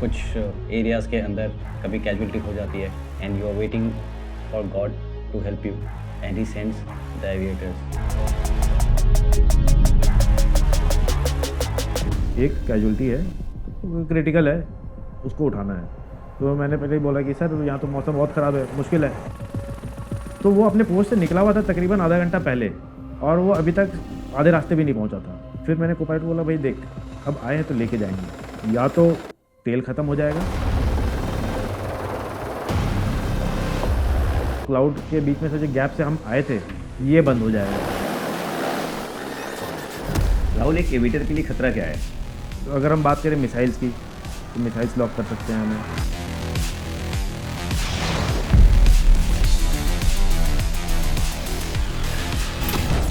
कुछ एरियाज़ के अंदर कभी कैजुअलिटी हो जाती है and you are waiting for God to help you and he sends the aviators. एक कैजुअलिटी है, क्रिटिकल है, उसको उठाना है। तो मैंने पहले ही बोला कि सर यहाँ तो मौसम बहुत ख़राब है, मुश्किल है। तो वो अपने पोस्ट से निकला हुआ था तकरीबन आधा घंटा पहले, और वो अभी तक आधे रास्ते भी नहीं पहुँचा था। फिर मैंने कोपायलट को बोला, भाई देख, अब आए हैं तो लेके जाएंगे, या तो तेल ख़त्म हो जाएगा, क्लाउड के बीच में से जो गैप से हम आए थे ये बंद हो जाएगा। राहुल, एक एविएटर के लिए खतरा क्या है? तो अगर हम बात करें मिसाइल्स की, तो मिसाइल्स लॉक कर सकते हैं हमें।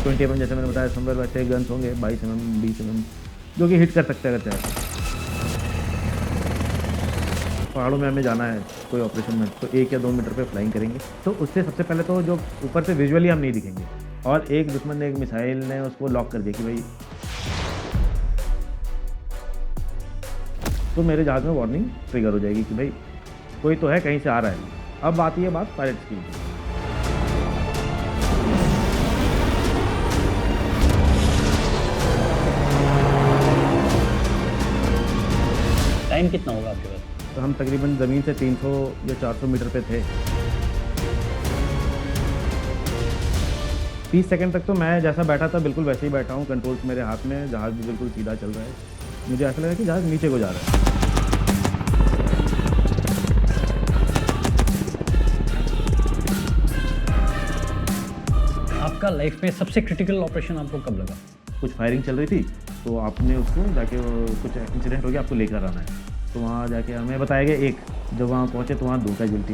ट्वेंटी एम जैसे मैंने बताया, समवेयर वैसे गन्स होंगे 22 mm 20 mm जो कि हिट कर सकते हैं अगर चाहे। पहाड़ों में हमें जाना है कोई ऑपरेशन में, तो 1 या 2 मीटर पे फ्लाइंग करेंगे, तो उससे सबसे पहले तो जो ऊपर से विजुअली हम नहीं दिखेंगे। और एक दुश्मन ने, एक मिसाइल ने उसको लॉक कर दिया कि भाई, तो मेरे जहाज़ में वार्निंग ट्रिगर हो जाएगी कि भाई कोई तो है, कहीं से आ रहा है। अब आती है बात पायलट्स की। टाइम कितना होगा आपके पास? तो हम तकरीबन ज़मीन से 300 या 400 मीटर पे थे। 30 सेकंड तक तो मैं जैसा बैठा था बिल्कुल वैसे ही बैठा हूँ, कंट्रोल्स मेरे हाथ में, जहाज़ भी बिल्कुल सीधा चल रहा है। मुझे ऐसा लगा कि जहाज़ नीचे को जा रहा है। आपका लाइफ में सबसे क्रिटिकल ऑपरेशन आपको कब लगा? कुछ फायरिंग चल रही थी, तो आपने उसको जाके, कुछ इंसिडेंट हो गया, आपको लेकर आना है। तो वहाँ जाके हमें बताया गया एक, जब वहाँ पहुँचे तो वहाँ 2 कैजुअल्टी।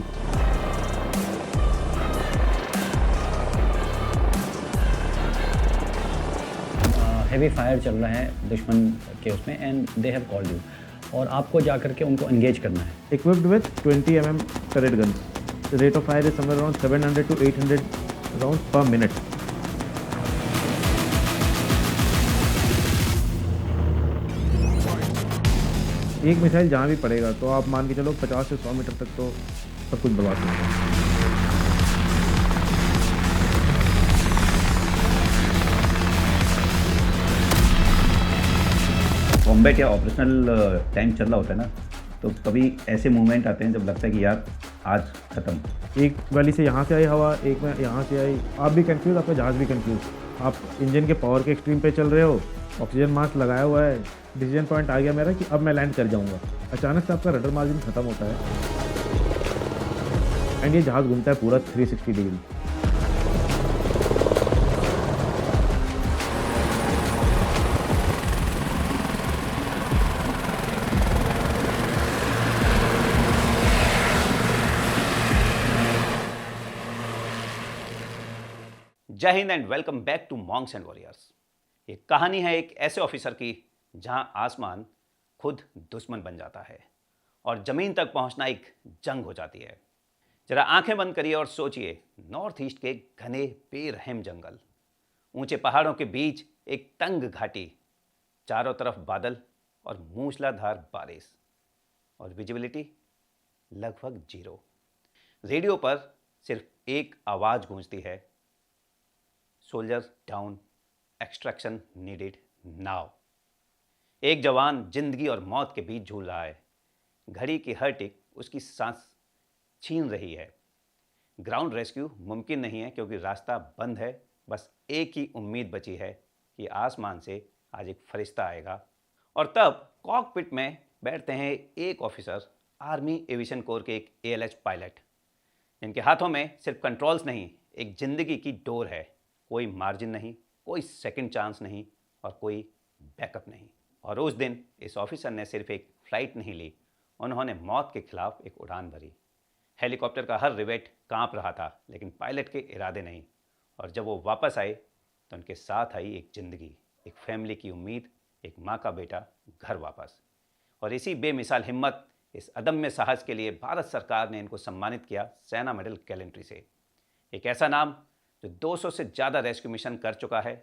हैवी फायर चल रहा है दुश्मन के उसमें and they have called you और आपको जा करके उनको एंगेज करना है। Equipped with 20 mm turret guns. Rate of fire is somewhere around 700 to 800 rounds पर मिनट। एक मिसाइल जहाँ भी पड़ेगा तो आप मान के चलो 50 से 100 मीटर तक तो सब कुछ बर्बाद हो जाएगा। कॉम्बैट या ऑपरेशनल टाइम चल रहा होता है ना, तो कभी ऐसे मोमेंट आते हैं जब लगता है कि यार आज ख़त्म। एक वैली से यहाँ से आई हवा, एक में यहाँ से आई, आप भी कंफ्यूज, आपका जहाज़ भी कंफ्यूज। आप इंजन के पावर के एक्सट्रीम पे चल रहे हो, ऑक्सीजन मास्क लगाया हुआ है, डिसीजन पॉइंट आ गया मेरा कि अब मैं लैंड कर जाऊँगा। अचानक से आपका रडर मार्जिन ख़त्म होता है एंड ये जहाज़ घूमता है पूरा 360 डिग्री। जय हिंद and welcome back to monks and warriors. ये कहानी है एक ऐसे ऑफिसर की जहां आसमान खुद दुश्मन बन जाता है और ज़मीन तक पहुंचना एक जंग हो जाती है। जरा आंखें बंद करिए और सोचिए, नॉर्थ ईस्ट के घने बेरहम जंगल, ऊंचे पहाड़ों के बीच एक तंग घाटी, चारों तरफ बादल और मूसलाधार बारिश और विजिबिलिटी लगभग 0। रेडियो पर सिर्फ एक आवाज़ गूंजती है, soldiers down, extraction needed now. एक जवान जिंदगी और मौत के बीच झूल रहा है, घड़ी की हर टिक उसकी सांस छीन रही है। ग्राउंड रेस्क्यू मुमकिन नहीं है क्योंकि रास्ता बंद है। बस एक ही उम्मीद बची है कि आसमान से आज एक फरिश्ता आएगा। और तब कॉकपिट में बैठते हैं एक ऑफिसर, आर्मी एविएशन कोर के एक ALH पायलट, जिनके हाथों में सिर्फ कंट्रोल्स नहीं, एक जिंदगी की डोर है। कोई मार्जिन नहीं, कोई सेकंड चांस नहीं और कोई बैकअप नहीं। और उस दिन इस ऑफिसर ने सिर्फ एक फ़्लाइट नहीं ली, उन्होंने मौत के खिलाफ एक उड़ान भरी। हेलीकॉप्टर का हर रिवेट कांप रहा था, लेकिन पायलट के इरादे नहीं। और जब वो वापस आए तो उनके साथ आई एक ज़िंदगी, एक फैमिली की उम्मीद, एक माँ का बेटा घर वापस। और इसी बेमिसाल हिम्मत, इस अदम्य साहस के लिए भारत सरकार ने इनको सम्मानित किया सेना मेडल गैलेंट्री से। एक ऐसा नाम जो 200 से ज़्यादा रेस्क्यू मिशन कर चुका है,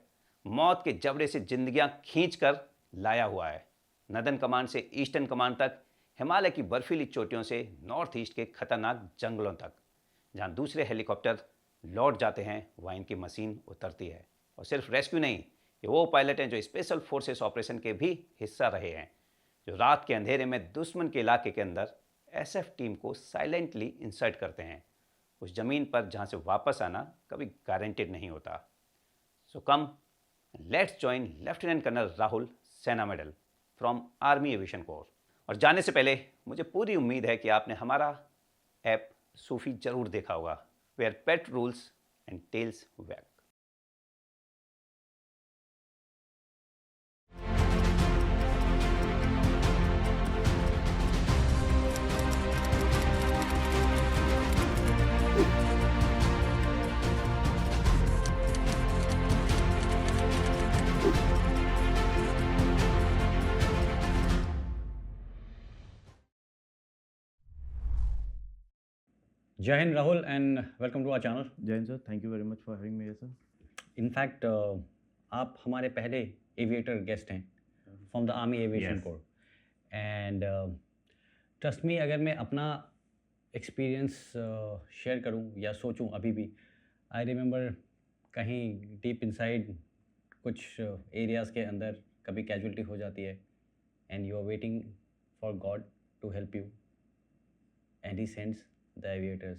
मौत के जबड़े से जिंदगियां खींच कर लाया हुआ है। नदन कमांड से ईस्टर्न कमांड तक हिमालय की बर्फीली चोटियों से नॉर्थ ईस्ट के खतरनाक जंगलों तक, जहां दूसरे हेलीकॉप्टर लौट जाते हैं वहाँ इनकी मशीन उतरती है। और सिर्फ रेस्क्यू नहीं, ये वो पायलट हैं जो स्पेशल फोर्सेस ऑपरेशन के भी हिस्सा रहे हैं, जो रात के अंधेरे में दुश्मन के इलाके के अंदर एसएफ टीम को साइलेंटली इंसर्ट करते हैं, उस ज़मीन पर जहाँ से वापस आना कभी गारंटेड नहीं होता। So come let's join lieutenant colonel Rahul Sena medal from army aviation corps. और जाने से पहले मुझे पूरी उम्मीद है कि आपने हमारा ऐप सूफी जरूर देखा होगा, where pet rules and tails wag. Jai Hind, Rahul, and welcome to our channel. Jain sir, thank you very much for having me sir. In fact आप हमारे पहले एविएटर गेस्ट हैं from the army aviation Yes. Corps, and trust me, अगर मैं अपना experience share करूं या सोचूं अभी भी, आई रिमेंबर कहीं डीप इनसाइड कुछ एरियाज़ के अंदर कभी कैजुअलिटी हो जाती है and you are waiting for God to help you, and he sends the aviators.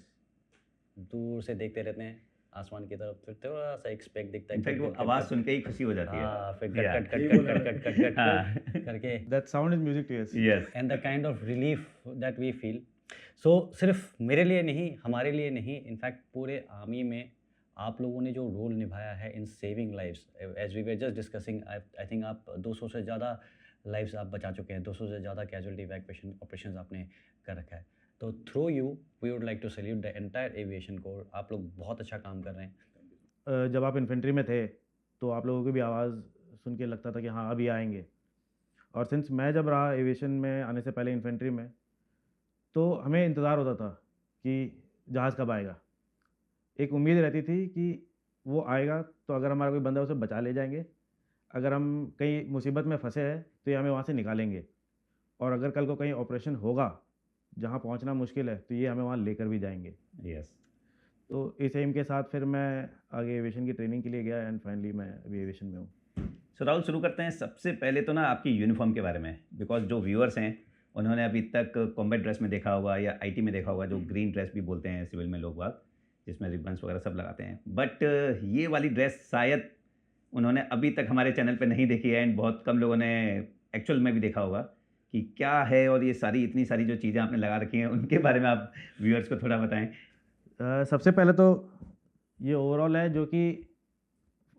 दूर से देखते रहते हैं आसमान की तरफ, फिर थोड़ा सा एक स्पेक दिखता है, इनफैक्ट वो आवाज़ सुन के ही खुशी हो जाती है। हाँ, फिर Yeah. Cut cut cut cut cut cut cut हाँ. कट करके, that sound is music to us. Yes. And the kind of relief that we feel. So सिर्फ मेरे लिए नहीं, हमारे लिए नहीं, इनफैक्ट पूरे आर्मी में आप लोगों ने जो रोल निभाया है in saving lives, as we were just discussing, I think आप 200 से ज़्यादा लाइव्स आप बचा चुके हैं, 200 से ज़्यादा कैजुअलिटी इवैक्यूएशन ऑपरेशंस आपने कर रखा है। तो through you we would like to salute the entire aviation corps. आप लोग बहुत अच्छा काम कर रहे हैं। जब आप इन्फेंट्री में थे तो आप लोगों की भी आवाज़ सुन के लगता था कि हाँ अभी आएंगे। और सिंस मैं जब रहा एविएशन में आने से पहले इन्फेंट्री में, तो हमें इंतज़ार होता था कि जहाज़ कब आएगा। एक उम्मीद रहती थी कि वो आएगा तो अगर हमारा कोई बंदा उसे बचा ले जाएंगे, अगर हम कहीं मुसीबत में फंसे हैं तो ये हमें वहाँ से निकालेंगे, और अगर कल को कहीं ऑपरेशन होगा जहाँ पहुँचना मुश्किल है तो ये हमें वहाँ लेकर भी जाएंगे। Yes. तो इस एम के साथ फिर मैं आगे एविएशन की ट्रेनिंग के लिए गया, एंड फाइनली मैं अभी एविएशन में हूँ। सो राहुल, शुरू करते हैं सबसे पहले तो ना आपकी यूनिफॉर्म के बारे में, बिकॉज जो व्यूअर्स हैं उन्होंने अभी तक कॉम्बैट ड्रेस में देखा होगा या आईटी में देखा होगा, जो ग्रीन ड्रेस भी बोलते हैं सिविल में लोग बाग, जिसमें रिबन्स वगैरह सब लगाते हैं, बट ये वाली ड्रेस शायद उन्होंने अभी तक हमारे चैनल पे नहीं देखी है, एंड बहुत कम लोगों ने एक्चुअल में भी देखा होगा कि क्या है, और ये सारी इतनी सारी जो चीज़ें आपने लगा रखी हैं उनके बारे में आप व्यूअर्स को थोड़ा बताएं। सबसे पहले तो ये ओवरऑल है जो कि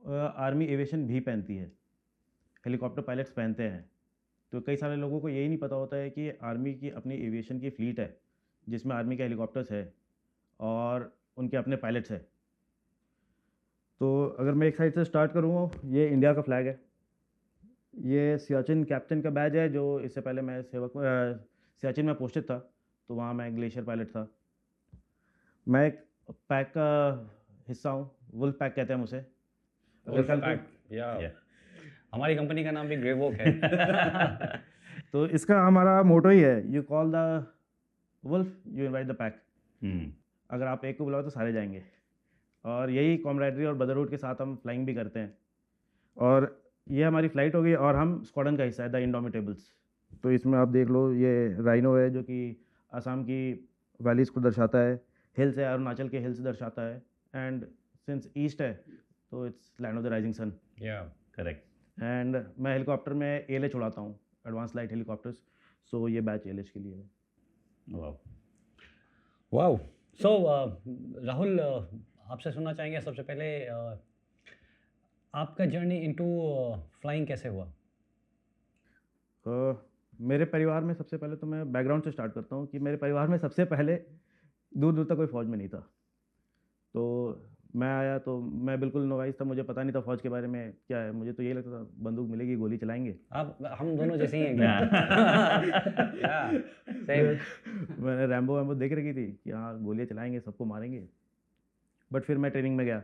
आर्मी एविएशन भी पहनती है, हेलीकॉप्टर पायलट्स पहनते हैं। तो कई सारे लोगों को यही नहीं पता होता है कि आर्मी की अपनी एविएशन की फ्लीट है, जिसमें आर्मी के हेलीकॉप्टर्स है और उनके अपने पायलट्स है। तो अगर मैं एक साइड से स्टार्ट करूँगा, ये इंडिया का फ्लैग है, ये सियाचिन कैप्टन का बैज है, जो इससे पहले मैं सियाचिन में पोस्टेड था, तो वहाँ मैं ग्लेशियर पायलट था। मैं एक पैक का हिस्सा हूँ, वुल्फ पैक कहते हैं मुझे। अगर कल को Yeah. हमारी कंपनी का नाम भी ग्रे वॉक है। तो इसका हमारा मोटो ही है, you call the wolf you invite the pack. अगर आप एक को बुलाओ तो सारे जाएंगे, और यही कॉमरेडरी और ब्रदरहुड के साथ हम फ्लाइंग भी करते हैं। और ये हमारी फ़्लाइट होगी, और हम स्क्वाड्रन का हिस्सा है, द इंडोमिटेबल्स। तो इसमें आप देख लो, ये राइनो है जो कि असम की वैलीज़ को दर्शाता है, हिल्स है अरुणाचल के हिल्स दर्शाता है, एंड सिंस ईस्ट है तो it's land of the rising sun. या करेक्ट। एंड मैं हेलीकॉप्टर में एएलएच उड़ाता हूँ, एडवांस लाइट हेलीकॉप्टर्स। सो ये बैच एएलएच के लिए है। वाह। वाओ। सो राहुल, आपसे सुनना चाहेंगे सबसे पहले, आपका जर्नी इनटू फ्लाइंग कैसे हुआ? मेरे परिवार में सबसे पहले तो मैं बैकग्राउंड से स्टार्ट करता हूँ कि मेरे परिवार में सबसे पहले दूर दूर तक कोई फ़ौज में नहीं था। तो मैं आया तो मैं बिल्कुल नोवाइस था, मुझे पता नहीं था फ़ौज के बारे में क्या है। मुझे तो ये लगता था बंदूक मिलेगी, गोली चलाएंगे। आप हम दोनों जैसे ही हैं क्या? सेम। मैंने रैम्बो वैम्बो देख रखी थी कि हाँ गोलियाँ चलाएंगे, सबको मारेंगे। बट फिर मैं ट्रेनिंग में गया।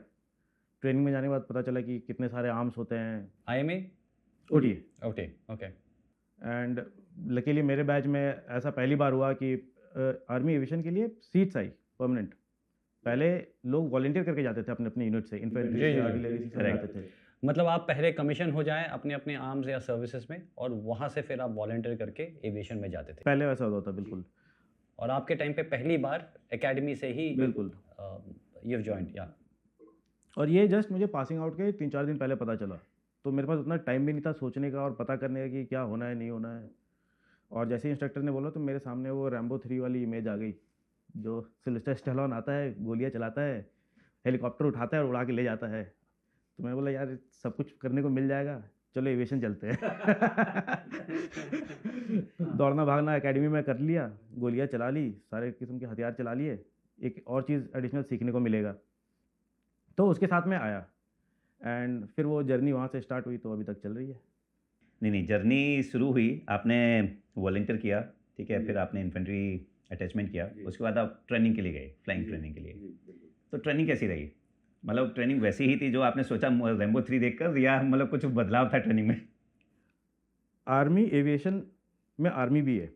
ट्रेनिंग में जाने के बाद पता चला कि कितने सारे आर्म्स होते हैं। IMA? OT. Okay okay. And luckily मेरे बैच में ऐसा पहली बार हुआ कि आर्मी एविएशन के लिए सीट्स आई परमानेंट। पहले लोग वॉलंटियर करके जाते थे अपने अपने यूनिट से, इन्फेंट्री जी, से, जी, आर्टिलरी से correct. जाते थे। मतलब आप पहले कमीशन हो जाएं अपने अपने आर्म्स या सर्विसेज में, और वहाँ से फिर आप वॉलंटियर करके एविएशन में जाते थे। पहले वैसा होता था बिल्कुल। और आपके टाइम पे पहली बार एकेडमी से ही बिल्कुल। यू जॉइंट या और ये जस्ट मुझे पासिंग आउट के 3-4 दिन पहले पता चला, तो मेरे पास उतना टाइम भी नहीं था सोचने का और पता करने का कि क्या होना है नहीं होना है। और जैसे ही इंस्ट्रक्टर ने बोला तो मेरे सामने वो रैम्बो 3 वाली इमेज आ गई, जो सिल्वेस्टर स्टैलोन आता है, गोलियां चलाता है, हेलीकॉप्टर उठाता है और उड़ा के ले जाता है। तो मैं बोला यार सब कुछ करने को मिल जाएगा, चलो एविएशन चलते हैं। दौड़ना भागना एकेडमी में कर लिया, गोलियां चला ली, सारे किस्म के हथियार चला लिए, एक और चीज़ एडिशनल सीखने को मिलेगा, तो उसके साथ में आया। एंड फिर वो जर्नी वहाँ से स्टार्ट हुई तो अभी तक चल रही है। नहीं, जर्नी शुरू हुई, आपने वॉलंटियर किया, ठीक है, फिर आपने इन्फेंट्री अटैचमेंट किया, उसके बाद आप ट्रेनिंग के लिए गए, फ्लाइंग ट्रेनिंग के लिए। तो ट्रेनिंग कैसी रही? मतलब ट्रेनिंग वैसी ही थी जो आपने सोचा रैम्बो 3 देखकर, या मतलब कुछ बदलाव था ट्रेनिंग में? आर्मी एविएशन में आर्मी भी है।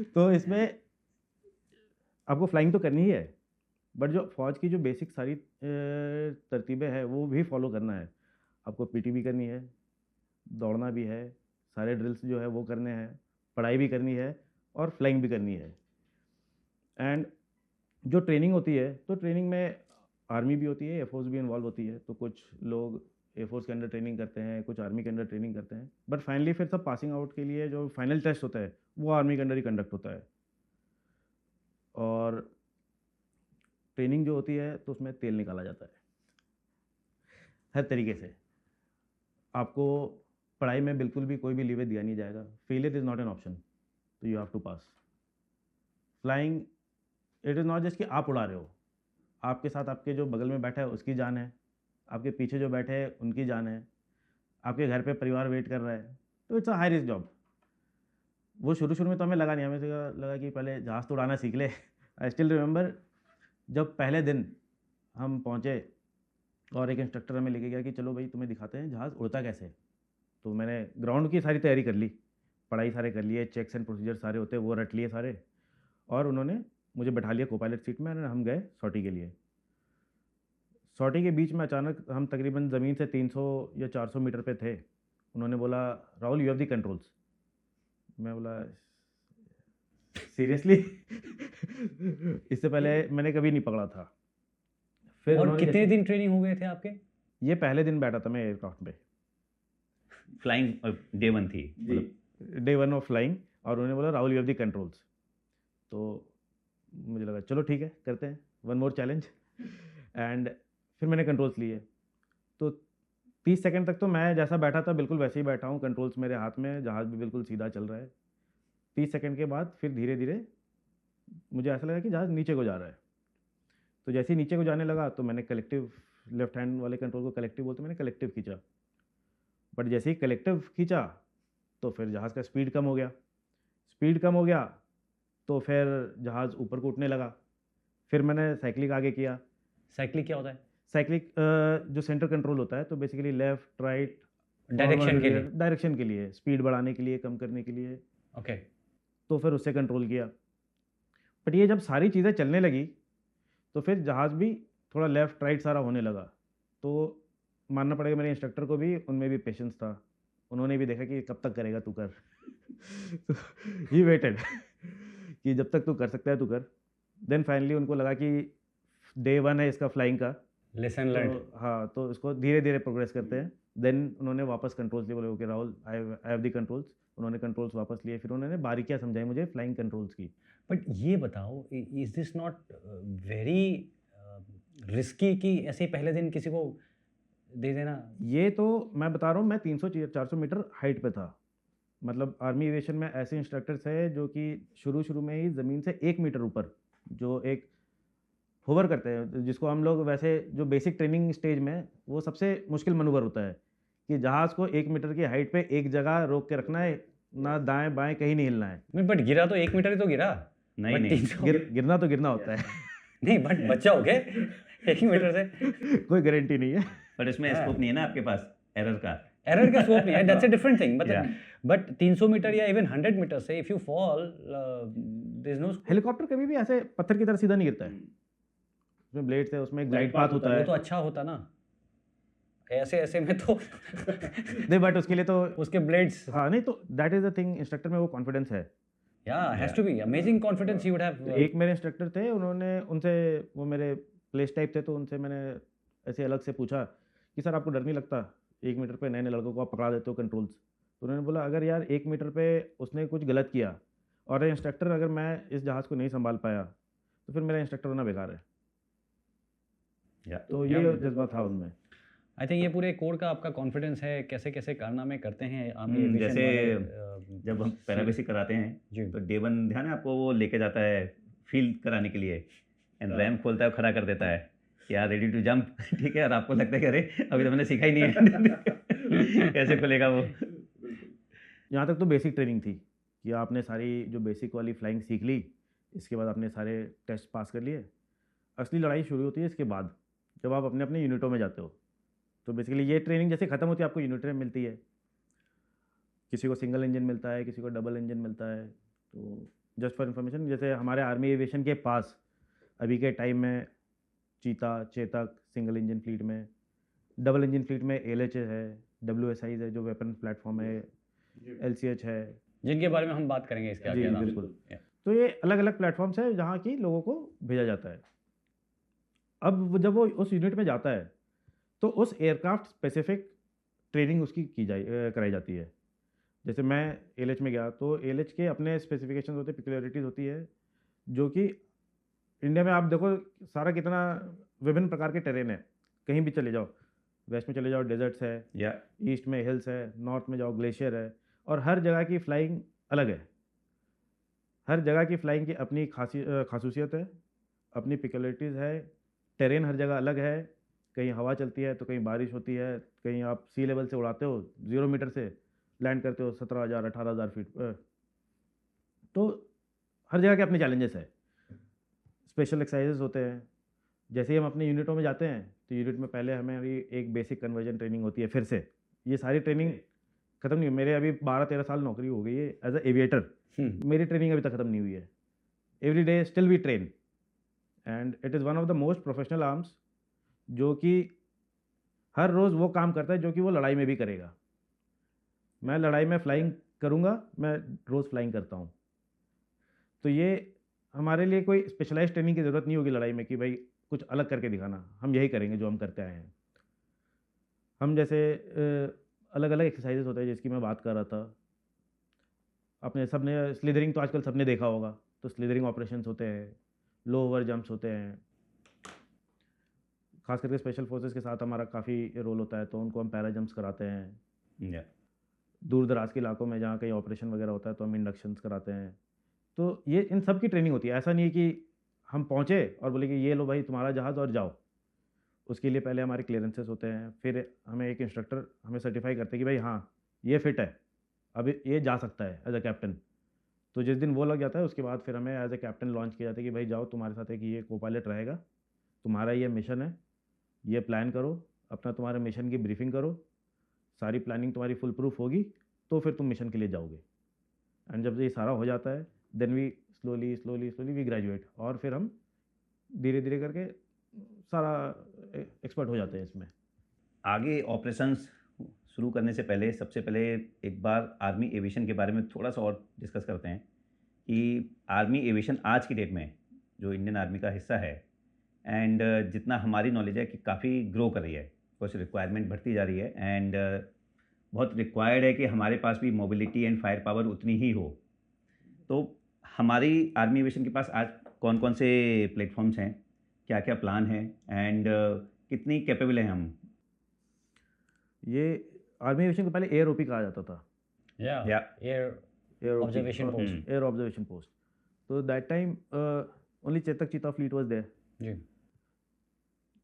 तो इसमें आपको फ्लाइंग तो करनी ही है, बट जो फौज की जो बेसिक सारी तरतीबें हैं वो भी फॉलो करना है। आपको पीटी भी करनी है, दौड़ना भी है, सारे ड्रिल्स जो है वो करने हैं, पढ़ाई भी करनी है और फ्लाइंग भी करनी है। एंड जो ट्रेनिंग होती है, तो ट्रेनिंग में आर्मी भी होती है, एयरफोर्स भी इन्वॉल्व होती है। तो कुछ लोग एयरफोर्स के अंडर ट्रेनिंग करते हैं, कुछ आर्मी के अंडर ट्रेनिंग करते हैं, बट फाइनली फिर सब पासिंग आउट के लिए जो फाइनल टेस्ट होता है वो आर्मी के अंडर ही कंडक्ट होता है। और ट्रेनिंग जो होती है तो उसमें तेल निकाला जाता है हर तरीके से। आपको पढ़ाई में बिल्कुल भी कोई भी लीवर दिया नहीं जाएगा, failure is not an option, तो you have to pass. Flying it is not just कि आप उड़ा रहे हो, आपके साथ आपके जो बगल में बैठा है उसकी जान है, आपके पीछे जो बैठे हैं उनकी जान है, आपके घर पे परिवार वेट कर रहा है, तो it's a high risk job. वो शुरू में तो हमें लगा नहीं, हमें लगा कि पहले जहाज़ तो उड़ाना सीख ले। आई स्टिल रिमेंबर जब पहले दिन हम पहुँचे और एक इंस्ट्रक्टर हमें लेके गया कि चलो भाई तुम्हें दिखाते हैं जहाज़ उड़ता कैसे। तो मैंने ग्राउंड की सारी तैयारी कर ली, पढ़ाई सारे कर लिए, चेक्स एंड प्रोसीजर सारे होते हैं वो रट लिए सारे, और उन्होंने मुझे बैठा लिया को पायलट सीट में और हम गए सॉर्टी के लिए। सॉर्टी के बीच में अचानक हम तकरीबन ज़मीन से 300 या 400 मीटर पे थे। उन्होंने बोला Rahul you have the controls. मैं बोला सीरियसली? इससे पहले मैंने कभी नहीं पकड़ा था। फिर और उन्होंने कितने दिन ट्रेनिंग हो गए थे आपके? ये पहले दिन बैठा था मैं एयरक्राफ्ट पे, फ्लाइंग डे 1 थी मतलब? डे 1 ऑफ फ्लाइंग, और उन्होंने बोला Rahul you have the controls. तो मुझे लगा चलो ठीक है करते हैं, वन मोर चैलेंज। एंड फिर मैंने कंट्रोल्स लिए। तो 30 सेकंड तक तो मैं जैसा बैठा था बिल्कुल वैसे ही बैठा हूँ, कंट्रोल्स मेरे हाथ में, जहाज़ भी बिल्कुल सीधा चल रहा है। 30 सेकंड के बाद फिर धीरे धीरे मुझे ऐसा लगा कि जहाज़ नीचे को जा रहा है। तो जैसे ही नीचे को जाने लगा तो मैंने कलेक्टिव, लेफ्ट हैंड वाले कंट्रोल को कलेक्टिव बोलते, मैंने कलेक्टिव खींचा। बट जैसे ही कलेक्टिव खींचा तो फिर जहाज़ का स्पीड कम हो गया। स्पीड कम हो गया तो फिर जहाज़ ऊपर को उठने लगा। फिर मैंने साइक्लिक आगे किया। साइक्लिंग क्या होता है? साइक्लिक जो सेंटर कंट्रोल होता है, तो बेसिकली लेफ्ट राइट डायरेक्शन के लिए, स्पीड बढ़ाने के लिए, कम करने के लिए। ओके। तो फिर उससे कंट्रोल किया। बट ये जब सारी चीज़ें चलने लगी तो फिर जहाज़ भी थोड़ा लेफ़्ट राइट सारा होने लगा। तो मानना पड़ेगा मेरे इंस्ट्रक्टर को भी, उनमें भी पेशेंस था। उन्होंने भी देखा कि कब तक करेगा तू कर। ही वेटेड कि जब तक तू कर सकता है तू कर। देन फाइनली उनको लगा कि डे 1 है इसका फ्लाइंग का, लेसन लर्न। तो हाँ, तो इसको धीरे धीरे प्रोग्रेस करते हैं। देन उन्होंने वापस कंट्रोल्स लिए, बोले okay Rahul I have the controls. उन्होंने कंट्रोल्स वापस लिए, फिर उन्होंने बारीकियाँ समझाई मुझे फ्लाइंग कंट्रोल्स की। बट ये बताओ, is this not very risky कि ऐसे ही पहले दिन किसी को दे देना? ये तो मैं बता रहा हूँ, मैं 300-400 मीटर हाइट पे था। मतलब आर्मी एविएशन में ऐसे इंस्ट्रक्टर्स हैं जो कि शुरू में ही ज़मीन से 1 मीटर ऊपर जो एक होवर करते हैं, जिसको हम लोग वैसे जो बेसिक ट्रेनिंग स्टेज में वो सबसे मुश्किल मनूवर होता है कि जहाज़ को 1 मीटर की हाइट पे एक जगह रोक के रखना है, ना दाएं बाएं कहीं नहीं हिलना है। बट गिरा तो 1 मीटर ही तो गिरा। नहीं But नहीं 300 गिरना तो गिरना होता है। नहीं, बट बच्चा हो गए 1 मीटर से। कोई गारंटी नहीं है। बट इसमें स्कोप नहीं है ना आपके पास एरर का, एरर का स्कोप नहीं है, that's a different thing, Yeah. But 300 meter या इवन 100 मीटर से if you fall there is no, helicopter कभी भी ऐसे पत्थर की तरह सीधा नहीं गिरता है, उसमें ब्लेड्स है, उसमें ग्लाइड पाथ होता वो है। तो अच्छा होता ना, ऐसे ऐसे में तो नहीं, बट उसके लिए तो उसके ब्लेड्स, हाँ नहीं, तो that is the thing, instructor में वो कॉन्फिडेंस है। या has to be amazing confidence you would have. एक मेरे इंस्ट्रक्टर थे, उन्होंने उनसे, वो मेरे प्लेस टाइप थे, तो उनसे मैंने ऐसे अलग से पूछा कि सर आपको डर नहीं लगता 1 मीटर पे नए नए लड़कों को आप पकड़ा देते हो कंट्रोल्स? तो उन्होंने बोला अगर यार 1 मीटर पे उसने कुछ गलत किया और इंस्ट्रक्टर अगर मैं इस जहाज़ को नहीं संभाल पाया तो फिर मेरा इंस्ट्रक्टर होना बेकार है। Yeah. तो ये जज्बा था उनमें। आई थिंक ये पूरे कोड का आपका कॉन्फिडेंस है, कैसे कैसे कारनामे करते हैं आर्मी एविएशन जैसे वाले, जब हम पैराबेसिक कराते हैं जी तो डे वन ध्यान है आपको, वो लेके जाता है फील्ड कराने के लिए एंड रैम्प खोलता है, खड़ा कर देता है कि यार रेडी टू जंप, ठीक है, और आपको लगता है कि अरे अभी तो मैंने सीखा ही नहीं है कैसे खुलेगा वो। यहाँ तक तो बेसिक ट्रेनिंग थी कि आपने सारी जो बेसिक वाली फ्लाइंग सीख ली, इसके बाद आपने सारे टेस्ट पास कर लिए। असली लड़ाई शुरू होती है इसके बाद, जब आप अपने अपने यूनिटों में जाते हो। तो बेसिकली ये ट्रेनिंग जैसे ख़त्म होती है आपको यूनिट में मिलती है, किसी को सिंगल इंजन मिलता है, किसी को डबल इंजन मिलता है। तो जस्ट फॉर इन्फॉर्मेशन, जैसे हमारे आर्मी एविएशन के पास अभी के टाइम में चीता, चेतक सिंगल इंजन फ्लीट में, डबल इंजन फ्लीट में एलएच है, WSI है जो वेपन प्लेटफॉर्म है, LCH है। जिनके बारे में हम बात करेंगे इसके आगे जी आराम से। बिल्कुल। Yeah. तो ये अलग अलग प्लेटफॉर्म्स है जहाँ की लोगों को भेजा जाता है। अब जब वो उस यूनिट में जाता है तो उस एयरक्राफ्ट स्पेसिफिक ट्रेनिंग उसकी कराई जाती है। जैसे मैं एलएच में गया तो एलएच के अपने स्पेसिफिकेशन होते हैं, पिक्युलरिटीज़ होती है, जो कि इंडिया में आप देखो सारा कितना विभिन्न प्रकार के टेरेन है। कहीं भी चले जाओ, वेस्ट में चले जाओ डेजर्ट्स है, या ईस्ट में हिल्स है, नॉर्थ में जाओ ग्लेशियर है, और हर जगह की फ्लाइंग अलग है। हर जगह की फ्लाइंग की अपनी खासूसियत है, अपनी पिक्युलरिटीज़ है, टेरेन हर जगह अलग है। कहीं हवा चलती है तो कहीं बारिश होती है, कहीं आप सी लेवल से उड़ाते हो 0 मीटर से, लैंड करते हो 17,000 18,000 फीट। तो हर जगह के अपने चैलेंजेस है। स्पेशल एक्सरसाइजेस होते हैं। जैसे ही हम अपने यूनिटों में जाते हैं तो यूनिट में पहले हमारी एक बेसिक कन्वर्जन ट्रेनिंग होती है। फिर से ये सारी ट्रेनिंग ख़त्म नहीं हुई। मेरे अभी 12-13 साल नौकरी हो गई है एज अ एविएटर, मेरी ट्रेनिंग अभी तक ख़त्म नहीं हुई है। Every day still we train and it is one of the most professional arms, जो कि हर रोज़ वो काम करता है जो कि वो लड़ाई में भी करेगा। मैं लड़ाई में फ्लाइंग करूँगा, मैं रोज़ फ्लाइंग करता हूँ। तो ये हमारे लिए कोई स्पेशलाइज्ड ट्रेनिंग की ज़रूरत नहीं होगी लड़ाई में कि भाई कुछ अलग करके दिखाना, हम यही करेंगे जो हम करते आए हैं। हम जैसे अलग अलग एक्सरसाइजेस होते हैं जिसकी मैं बात कर रहा था। अपने सबने स्लिदरिंग तो आजकल सबने देखा होगा, तो स्लिदरिंग ऑपरेशंस होते हैं, लो ओवर जंप्स होते हैं। खास करके स्पेशल फोर्सेस के साथ हमारा काफ़ी रोल होता है, तो उनको हम पैरा जंप्स कराते हैं। या दूर दराज के इलाकों में जहाँ कहीं ऑपरेशन वगैरह होता है तो हम इंडक्शंस कराते हैं। तो ये इन सब की ट्रेनिंग होती है। ऐसा नहीं है कि हम पहुँचे और बोले कि ये लो भाई तुम्हारा जहाज़ और जाओ। उसके लिए पहले हमारे क्लियरेंसेस होते हैं, फिर हमें एक इंस्ट्रक्टर हमें सर्टिफाई करते हैं कि भाई हाँ ये फिट है, अब ये जा सकता है एज अ कैप्टन। तो जिस दिन वो लग जाता है उसके बाद फिर हमें एज अ कैप्टन लॉन्च किया जाता है कि भाई जाओ, तुम्हारे साथ एक ये को पायलट रहेगा, तुम्हारा ये मिशन है, ये प्लान करो, अपना तुम्हारे मिशन की ब्रीफिंग करो, सारी प्लानिंग तुम्हारी फुल प्रूफ होगी तो फिर तुम मिशन के लिए जाओगे। एंड जब ये सारा हो जाता है then we slowly we graduate, और फिर हम धीरे धीरे करके सारा एक्सपर्ट हो जाते हैं इसमें। आगे ऑपरेशंस शुरू करने से पहले सबसे पहले एक बार आर्मी एविएशन के बारे में थोड़ा सा और डिस्कस करते हैं कि आर्मी एविएशन आज की डेट में जो इंडियन आर्मी का हिस्सा है, एंड जितना हमारी नॉलेज है कि काफ़ी ग्रो कर रही है, कुछ रिक्वायरमेंट बढ़ती जा रही है, एंड बहुत रिक्वायर्ड है कि हमारे पास भी मोबिलिटी एंड फायर पावर उतनी ही हो। तो हमारी आर्मी एविएशन के पास आज कौन कौन से प्लेटफॉर्म्स हैं, क्या क्या प्लान है, एंड कितनी कैपेबल हैं हम? ये आर्मी एविएशन को पहले एयर ओपी कहा जाता था, या Yeah. Air observation post. Air observation post. तो दैट टाइम ओनली चेतक चीता फ्लीट वाज देयर। जी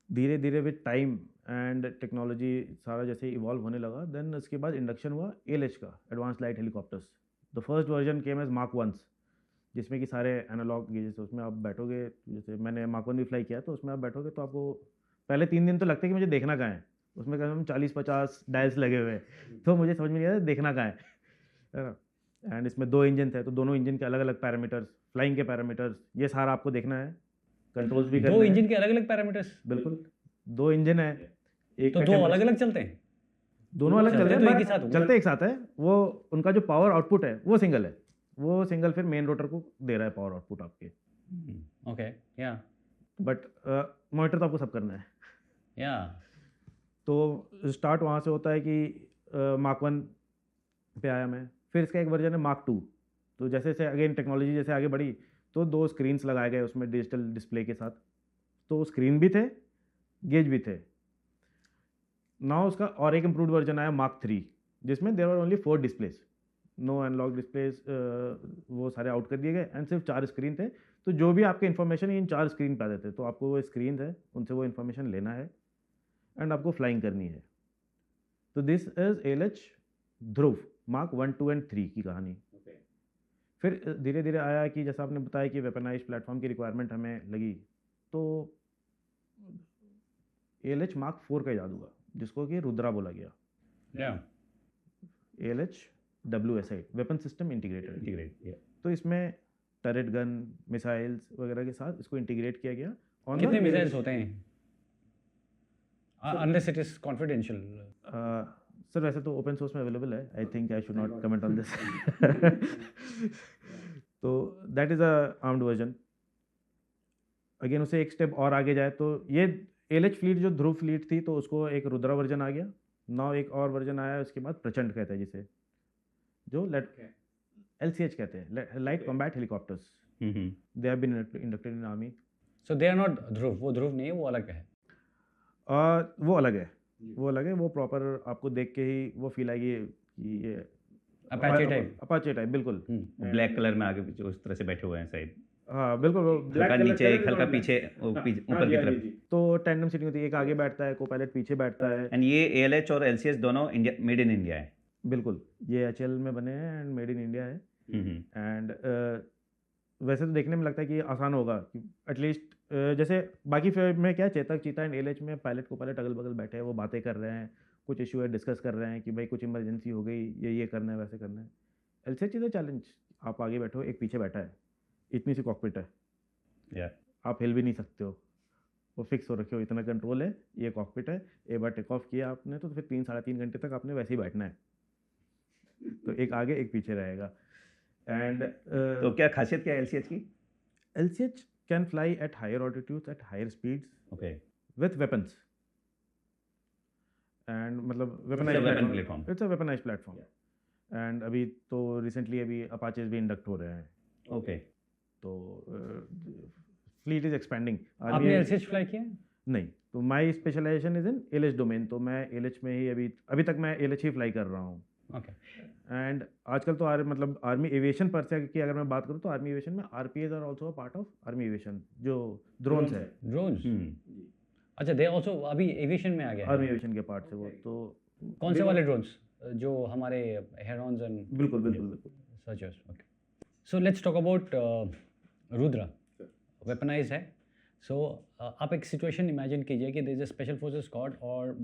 धीरे धीरे विद टाइम एंड टेक्नोलॉजी सारा जैसे इवॉल्व होने लगा, देन उसके बाद इंडक्शन हुआ एलएच का, advance light helicopters. The first version came as mark 1, जिसमें कि सारे एनालॉग गेजेस, उसमें आप बैठोगे, जैसे मैंने मार्क 1 भी फ्लाई किया, तो उसमें आप बैठोगे तो आपको पहले 3 दिन तो लगते हैं कि मुझे देखना कहाँ है, उसमें कम से कम 40-50 डायल्स लगे हुए हैं, तो मुझे समझ में नहीं आया देखना कहाँ है ना। एंड इसमें 2 इंजन थे, तो दोनों इंजन के अलग अलग पैरामीटर्स, फ्लाइंग के पैरामीटर्स, ये सारा आपको देखना है, कंट्रोल्स भी दो करने हैं। इंजन के अलग अलग पैरामीटर्स, बिल्कुल 2 इंजन है, एक तो का दो टेम्पर- अलग अलग चलते हैं। दोनों अलग चलते चलते हैं, तो एक ही but साथ होंगे। चलते एक साथ है। वो उनका जो पावर आउटपुट है वो सिंगल है, वो सिंगल फिर मेन रोटर को दे रहा है पावर आउटपुट आपके, ओके, या बट मॉनिटर तो आपको सब करना है। या तो स्टार्ट वहाँ से होता है कि मार्क 1 पे आया मैं, फिर इसका एक वर्जन है मार्क 2। तो जैसे जैसे अगेन टेक्नोलॉजी जैसे आगे बढ़ी, तो 2 स्क्रीन्स लगाए गए उसमें डिजिटल डिस्प्ले के साथ, तो स्क्रीन भी थे, गेज भी थे। ना उसका और एक इम्प्रूव्ड वर्जन आया मार्क 3, जिसमें there were only 4 displays, no analog displays, वो सारे आउट कर दिए गए एंड सिर्फ 4 स्क्रीन थे। तो जो भी आपके इन्फॉर्मेशन इन 4 स्क्रीन पे आ जाते, तो आपको वो स्क्रीन है उनसे वो इन्फॉर्मेशन लेना है एंड आपको फ्लाइंग करनी है। तो this is ALH Dhruv mark 1, 2 and 3 की कहानी। फिर धीरे धीरे आया कि जैसा आपने बताया कि वेपनाइज प्लेटफॉर्म की रिक्वायरमेंट हमें लगी, तो ALH मार्क 4 का इजाद हुआ, जिसको कि रुद्रा बोला गया। या ALH WSI, weapon system integrated. Integrate तो इसमें टरेट गन, मिसाइल्स वगैरह के साथ इसको इंटीग्रेट किया गया। On कितने the मिसाइल्स ALH होते हैं, unless it is confidential? Sir वैसे तो ओपन सोर्स में अवेलेबल है, I think I should not comment on this. तो that is a armed version. Again उसे एक स्टेप और आगे जाए तो ये ALH फ्लीट जो ध्रुव फ्लीट थी, तो उसको एक रुद्रा वर्जन आ गया। नाउ एक और वर्जन आया उसके बाद, प्रचंड कहते हैं जिसे, जो LCH कहते हैं, light combat helicopters. They have been inducted in army. So they are not Dhruv, वो ध्रुव नहीं है, वो अलग है। वो अलग है, वो अलग है, वो प्रॉपर आपको देख के ही वो फील आएगी कि ये अपाचे टाइप। अपाचे टाइप, बिल्कुल। ब्लैक कलर में आगे पीछे उस तरह से बैठे हुए हैं शायद, हाँ बिल्कुल, वो हल्का नीचे एक हल्का पीछे ऊपर की तरफ। तो टैंडम सीटिंग होती है, एक आगे बैठता है, को पायलट पीछे बैठता है। एंड ये ALH और LCH दोनों इंडिया, मेड इन इंडिया है। बिल्कुल, ये HL में बने हैं एंड मेड इन इंडिया है। एंड वैसे तो देखने में लगता है कि आसान होगा, कि एटलीस्ट जैसे बाकी फिल्म में क्या, चेतक, चीता एंड ALH में पायलट को पायलट अगल बगल बैठे हैं, वो बातें कर रहे हैं, कुछ इशू है डिस्कस कर रहे हैं कि भाई कुछ इमरजेंसी हो गई, ये करना है, वैसे करना है। LCH इज चैलेंज, आप आगे बैठो, एक पीछे बैठा है, इतनी सी कॉकपिट है, या आप हिल भी नहीं सकते हो, वो फिक्स हो रखे हो, इतना कंट्रोल है, ये कॉकपिट है। एक बार टेक ऑफ किया आपने तो फिर 3-3.5 घंटे तक आपने वैसे ही बैठना है, तो एक आगे एक पीछे रहेगा। एंड तो क्या खासियत क्या है LCH की? LCH can fly at higher altitudes, at higher speeds, okay, with weapons. And मतलब weapon weaponize platform. It's a weaponize platform. And अभी तो रिसेंटली अभी अपाचेज भी इंडक्ट हो रहे हैं, ओके। तो फ्लीट इज एक्सपेंडिंग। आपने LCH फ्लाई किया है? नहीं, तो my specialization is in ALH domain, तो मैं ALH में ही अभी तक मैं ALH ही फ्लाई कर रहा हूँ। ओके। एंड आजकल तो मतलब आर्मी एविएशन पर से की अगर मैं बात करूँ, तो आर्मी एविएशन में RPAs are also a part of army aviation, जो ड्रोन्स है, ड्रोन्स, अच्छा, दे आल्सो अभी एविएशन में आ गया आर्मी है। एविएशन के पार्ट से वो। तो कौन से वाले ड्रोन्स, जो हमारे हेरॉन्स एंड बिल्कुल बिल्कुल बिल्कुल। Searchers? Okay, so let's talk about Rudra, weaponize है। सो आप एक सिचुएशन इमेजिन कीजिए कि there is a special forces squad और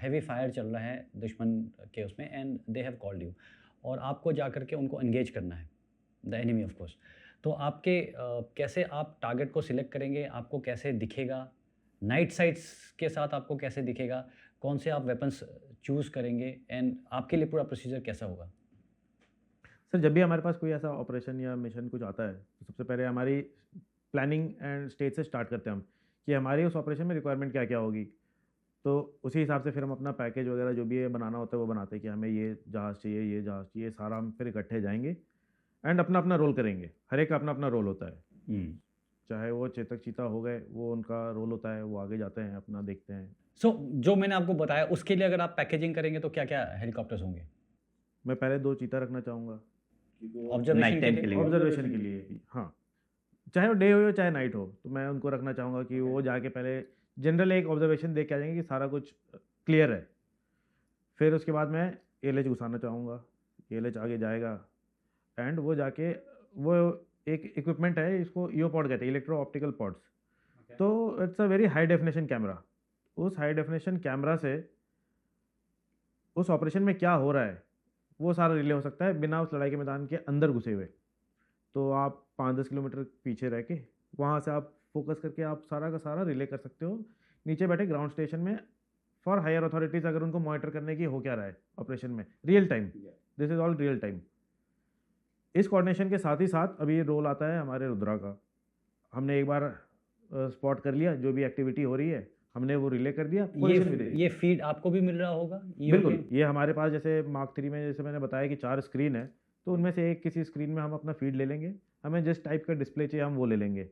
हैवी फायर चल रहा है दुश्मन के उसमें, and they have called you, और आपको जा करके उनको एंगेज करना है, द एनिमी ऑफ कोर्स। तो आपके कैसे आप टारगेट को सिलेक्ट करेंगे, आपको कैसे दिखेगा, नाइट साइट्स के साथ आपको कैसे दिखेगा, कौन से आप वेपन्स चूज़ करेंगे, एंड आपके लिए पूरा प्रोसीजर कैसा होगा? सर जब भी हमारे पास कोई ऐसा ऑपरेशन या मिशन कुछ आता है, तो सबसे पहले हमारी प्लानिंग एंड स्टेज से स्टार्ट करते हैं हम, कि हमारी उस ऑपरेशन में रिक्वायरमेंट क्या क्या होगी। तो उसी हिसाब से फिर हम अपना पैकेज वगैरह जो भी है बनाना होता है वो बनाते हैं, कि हमें ये जहाज़ चाहिए, ये जहाज़ चाहिए, सारा हम फिर इकट्ठे जाएंगे एंड अपना अपना रोल करेंगे। हर एक का अपना अपना रोल होता है, चाहे वो चेतक चीता हो गए, वो उनका रोल होता है, वो आगे जाते हैं, अपना देखते हैं। सो जो मैंने आपको बताया उसके लिए अगर आप पैकेजिंग करेंगे तो क्या क्या हेलीकॉप्टर्स होंगे? मैं पहले 2 चीता रखना चाहूँगा ऑब्जर्वेशन Night time के के लिए? लिए। ऑब्जर्वेशन के लिए, हाँ, चाहे वो डे हो चाहे नाइट हो, तो मैं उनको रखना चाहूँगा कि वो जाके पहले जनरल एक ऑब्जर्वेशन देख के आ जाएंगे कि सारा कुछ क्लियर है। फिर उसके बाद मैं ALH घुसाना चाहूँगा, ALH आगे जाएगा एंड वो जाके वो एक इक्विपमेंट है, इसको EO पॉड कहते हैं, इलेक्ट्रो ऑप्टिकल पॉड्स। तो it's a very high definition camera. उस हाई डेफिनेशन कैमरा से उस ऑपरेशन में क्या हो रहा है वो सारा रिले हो सकता है बिना उस लड़ाई के मैदान के अंदर घुसे हुए। तो आप 5-10 किलोमीटर पीछे रह के वहाँ से आप फोकस करके आप सारा का सारा रिले कर सकते हो नीचे बैठे ग्राउंड स्टेशन में, फॉर हायर अथॉरिटीज़ अगर उनको मॉनिटर करने की हो क्या रहा है ऑपरेशन में, real time, this is all real time. इस कोऑर्डिनेशन के साथ ही साथ अभी रोल आता है हमारे रुद्रा का। हमने एक बार स्पॉट कर लिया जो भी एक्टिविटी हो रही है, हमने वो रिले कर दिया, पोजीशन भी दे दी। ये फीड आपको भी मिल रहा होगा बिल्कुल, ये हमारे पास जैसे मार्क 3 में जैसे मैंने बताया कि 4 स्क्रीन है, तो उनमें से एक किसी स्क्रीन में हम अपना फीड ले लेंगे, हमें जिस टाइप का डिस्प्ले चाहिए हम वो ले लेंगे,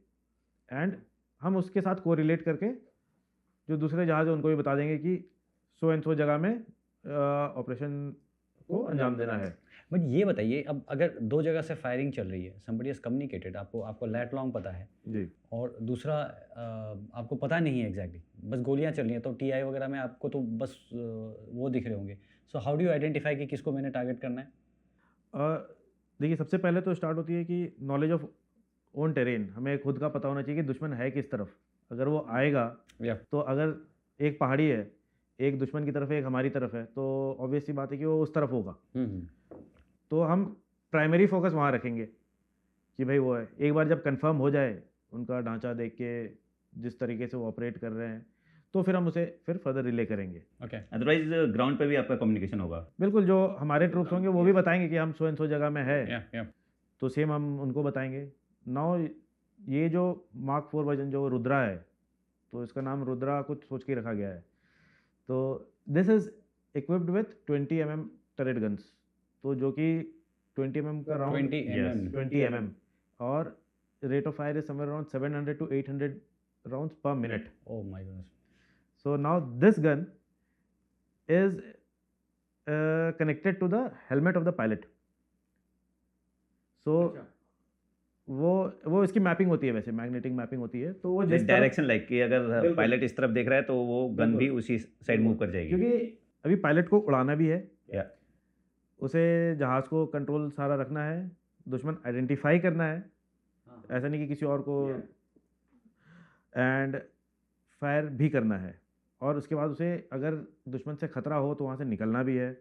एंड हम उसके साथ कोरिलेट करके जो दूसरे जहाज़ है उनको भी बता देंगे कि सो एंड सो जगह में ऑपरेशन को अंजाम देना है। बट ये बताइए, अब अगर दो जगह से फायरिंग चल रही है, समबडी हैज कम्युनिकेटेड, आपको लैट लॉन्ग पता है जी, और दूसरा आपको पता नहीं है एग्जैक्टली, बस गोलियां चल रही हैं, तो टीआई वगैरह में आपको तो बस वो दिख रहे होंगे। So how do you identify कि किसको मैंने टारगेट करना है? देखिए सबसे पहले तो स्टार्ट होती है कि नॉलेज ऑफ ओन टेरेन, हमें खुद का पता होना चाहिए कि दुश्मन है किस तरफ। अगर वो आएगा तो अगर एक पहाड़ी है, एक दुश्मन की तरफ है, एक हमारी तरफ है, तो ऑब्वियस सी बात है कि वो उस तरफ होगा। तो हम प्राइमरी फोकस वहाँ रखेंगे कि भाई वो है। एक बार जब कंफर्म हो जाए उनका ढांचा देख के जिस तरीके से वो ऑपरेट कर रहे हैं, तो फिर हम उसे फिर फर्दर रिले करेंगे। ओके, अदरवाइज ग्राउंड पे भी आपका कम्युनिकेशन होगा। बिल्कुल, जो हमारे ट्रूप्स होंगे वो भी बताएंगे कि हम सो एंड सो जगह में है, या तो सेम हम उनको बताएंगे। नाउ ये जो मार्क 4 वर्जन जो रुद्रा है, तो इसका नाम रुद्रा कुछ सोच के रखा गया है। तो this is equipped with 20 mm turret guns, तो जो कि 20 mm का राउंड 20 mm और rate of fire is somewhere around 700 to 800 rounds पर minute. Oh my goodness. So now this gun is connected to the helmet of the pilot. So वो इसकी mapping होती है, वैसे मैग्नेटिक मैपिंग होती है, तो वो जिस डायरेक्शन लाइक कि अगर बिल्कुल। पायलट इस तरफ देख रहा है तो वो गन भी उसी साइड मूव कर जाएगी। क्योंकि अभी पायलट को उड़ाना भी है, या उसे जहाज़ को कंट्रोल सारा रखना है, दुश्मन आइडेंटिफाई करना है, ऐसा नहीं कि किसी और को, एंड फायर भी करना है। और उसके बाद उसे अगर दुश्मन से खतरा हो तो वहाँ से निकलना भी है।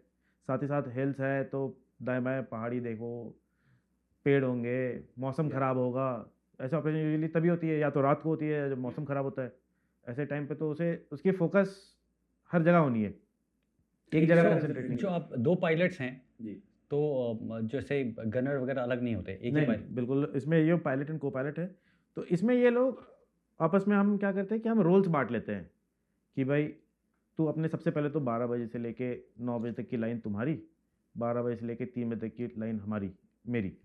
साथ ही साथ हिल्स है तो दाएं बाएं पहाड़ी देखो, पेड़ होंगे, मौसम ख़राब होगा। ऐसे ऑपरेशन यूजुअली तभी होती है, या तो रात को होती है जब मौसम ख़राब होता है। ऐसे टाइम पे तो उसे उसकी फोकस हर जगह होनी है, एक जगह कंसंट्रेट नहीं। जो आप दो पायलट्स हैं जी, तो जैसे गनर वगैरह अलग नहीं होते, एक ही नहीं पायलट? बिल्कुल, इसमें ये पायलट एंड को पायलट है। तो इसमें ये लोग आपस में हम क्या करते हैं कि हम रोल्स बांट लेते हैं कि भाई तू अपने सबसे पहले तो 12 बजे से लेके 9 बजे तक की लाइन तुम्हारी, 12 बजे से लेके 3 बजे तक की लाइन हमारी, मेरी।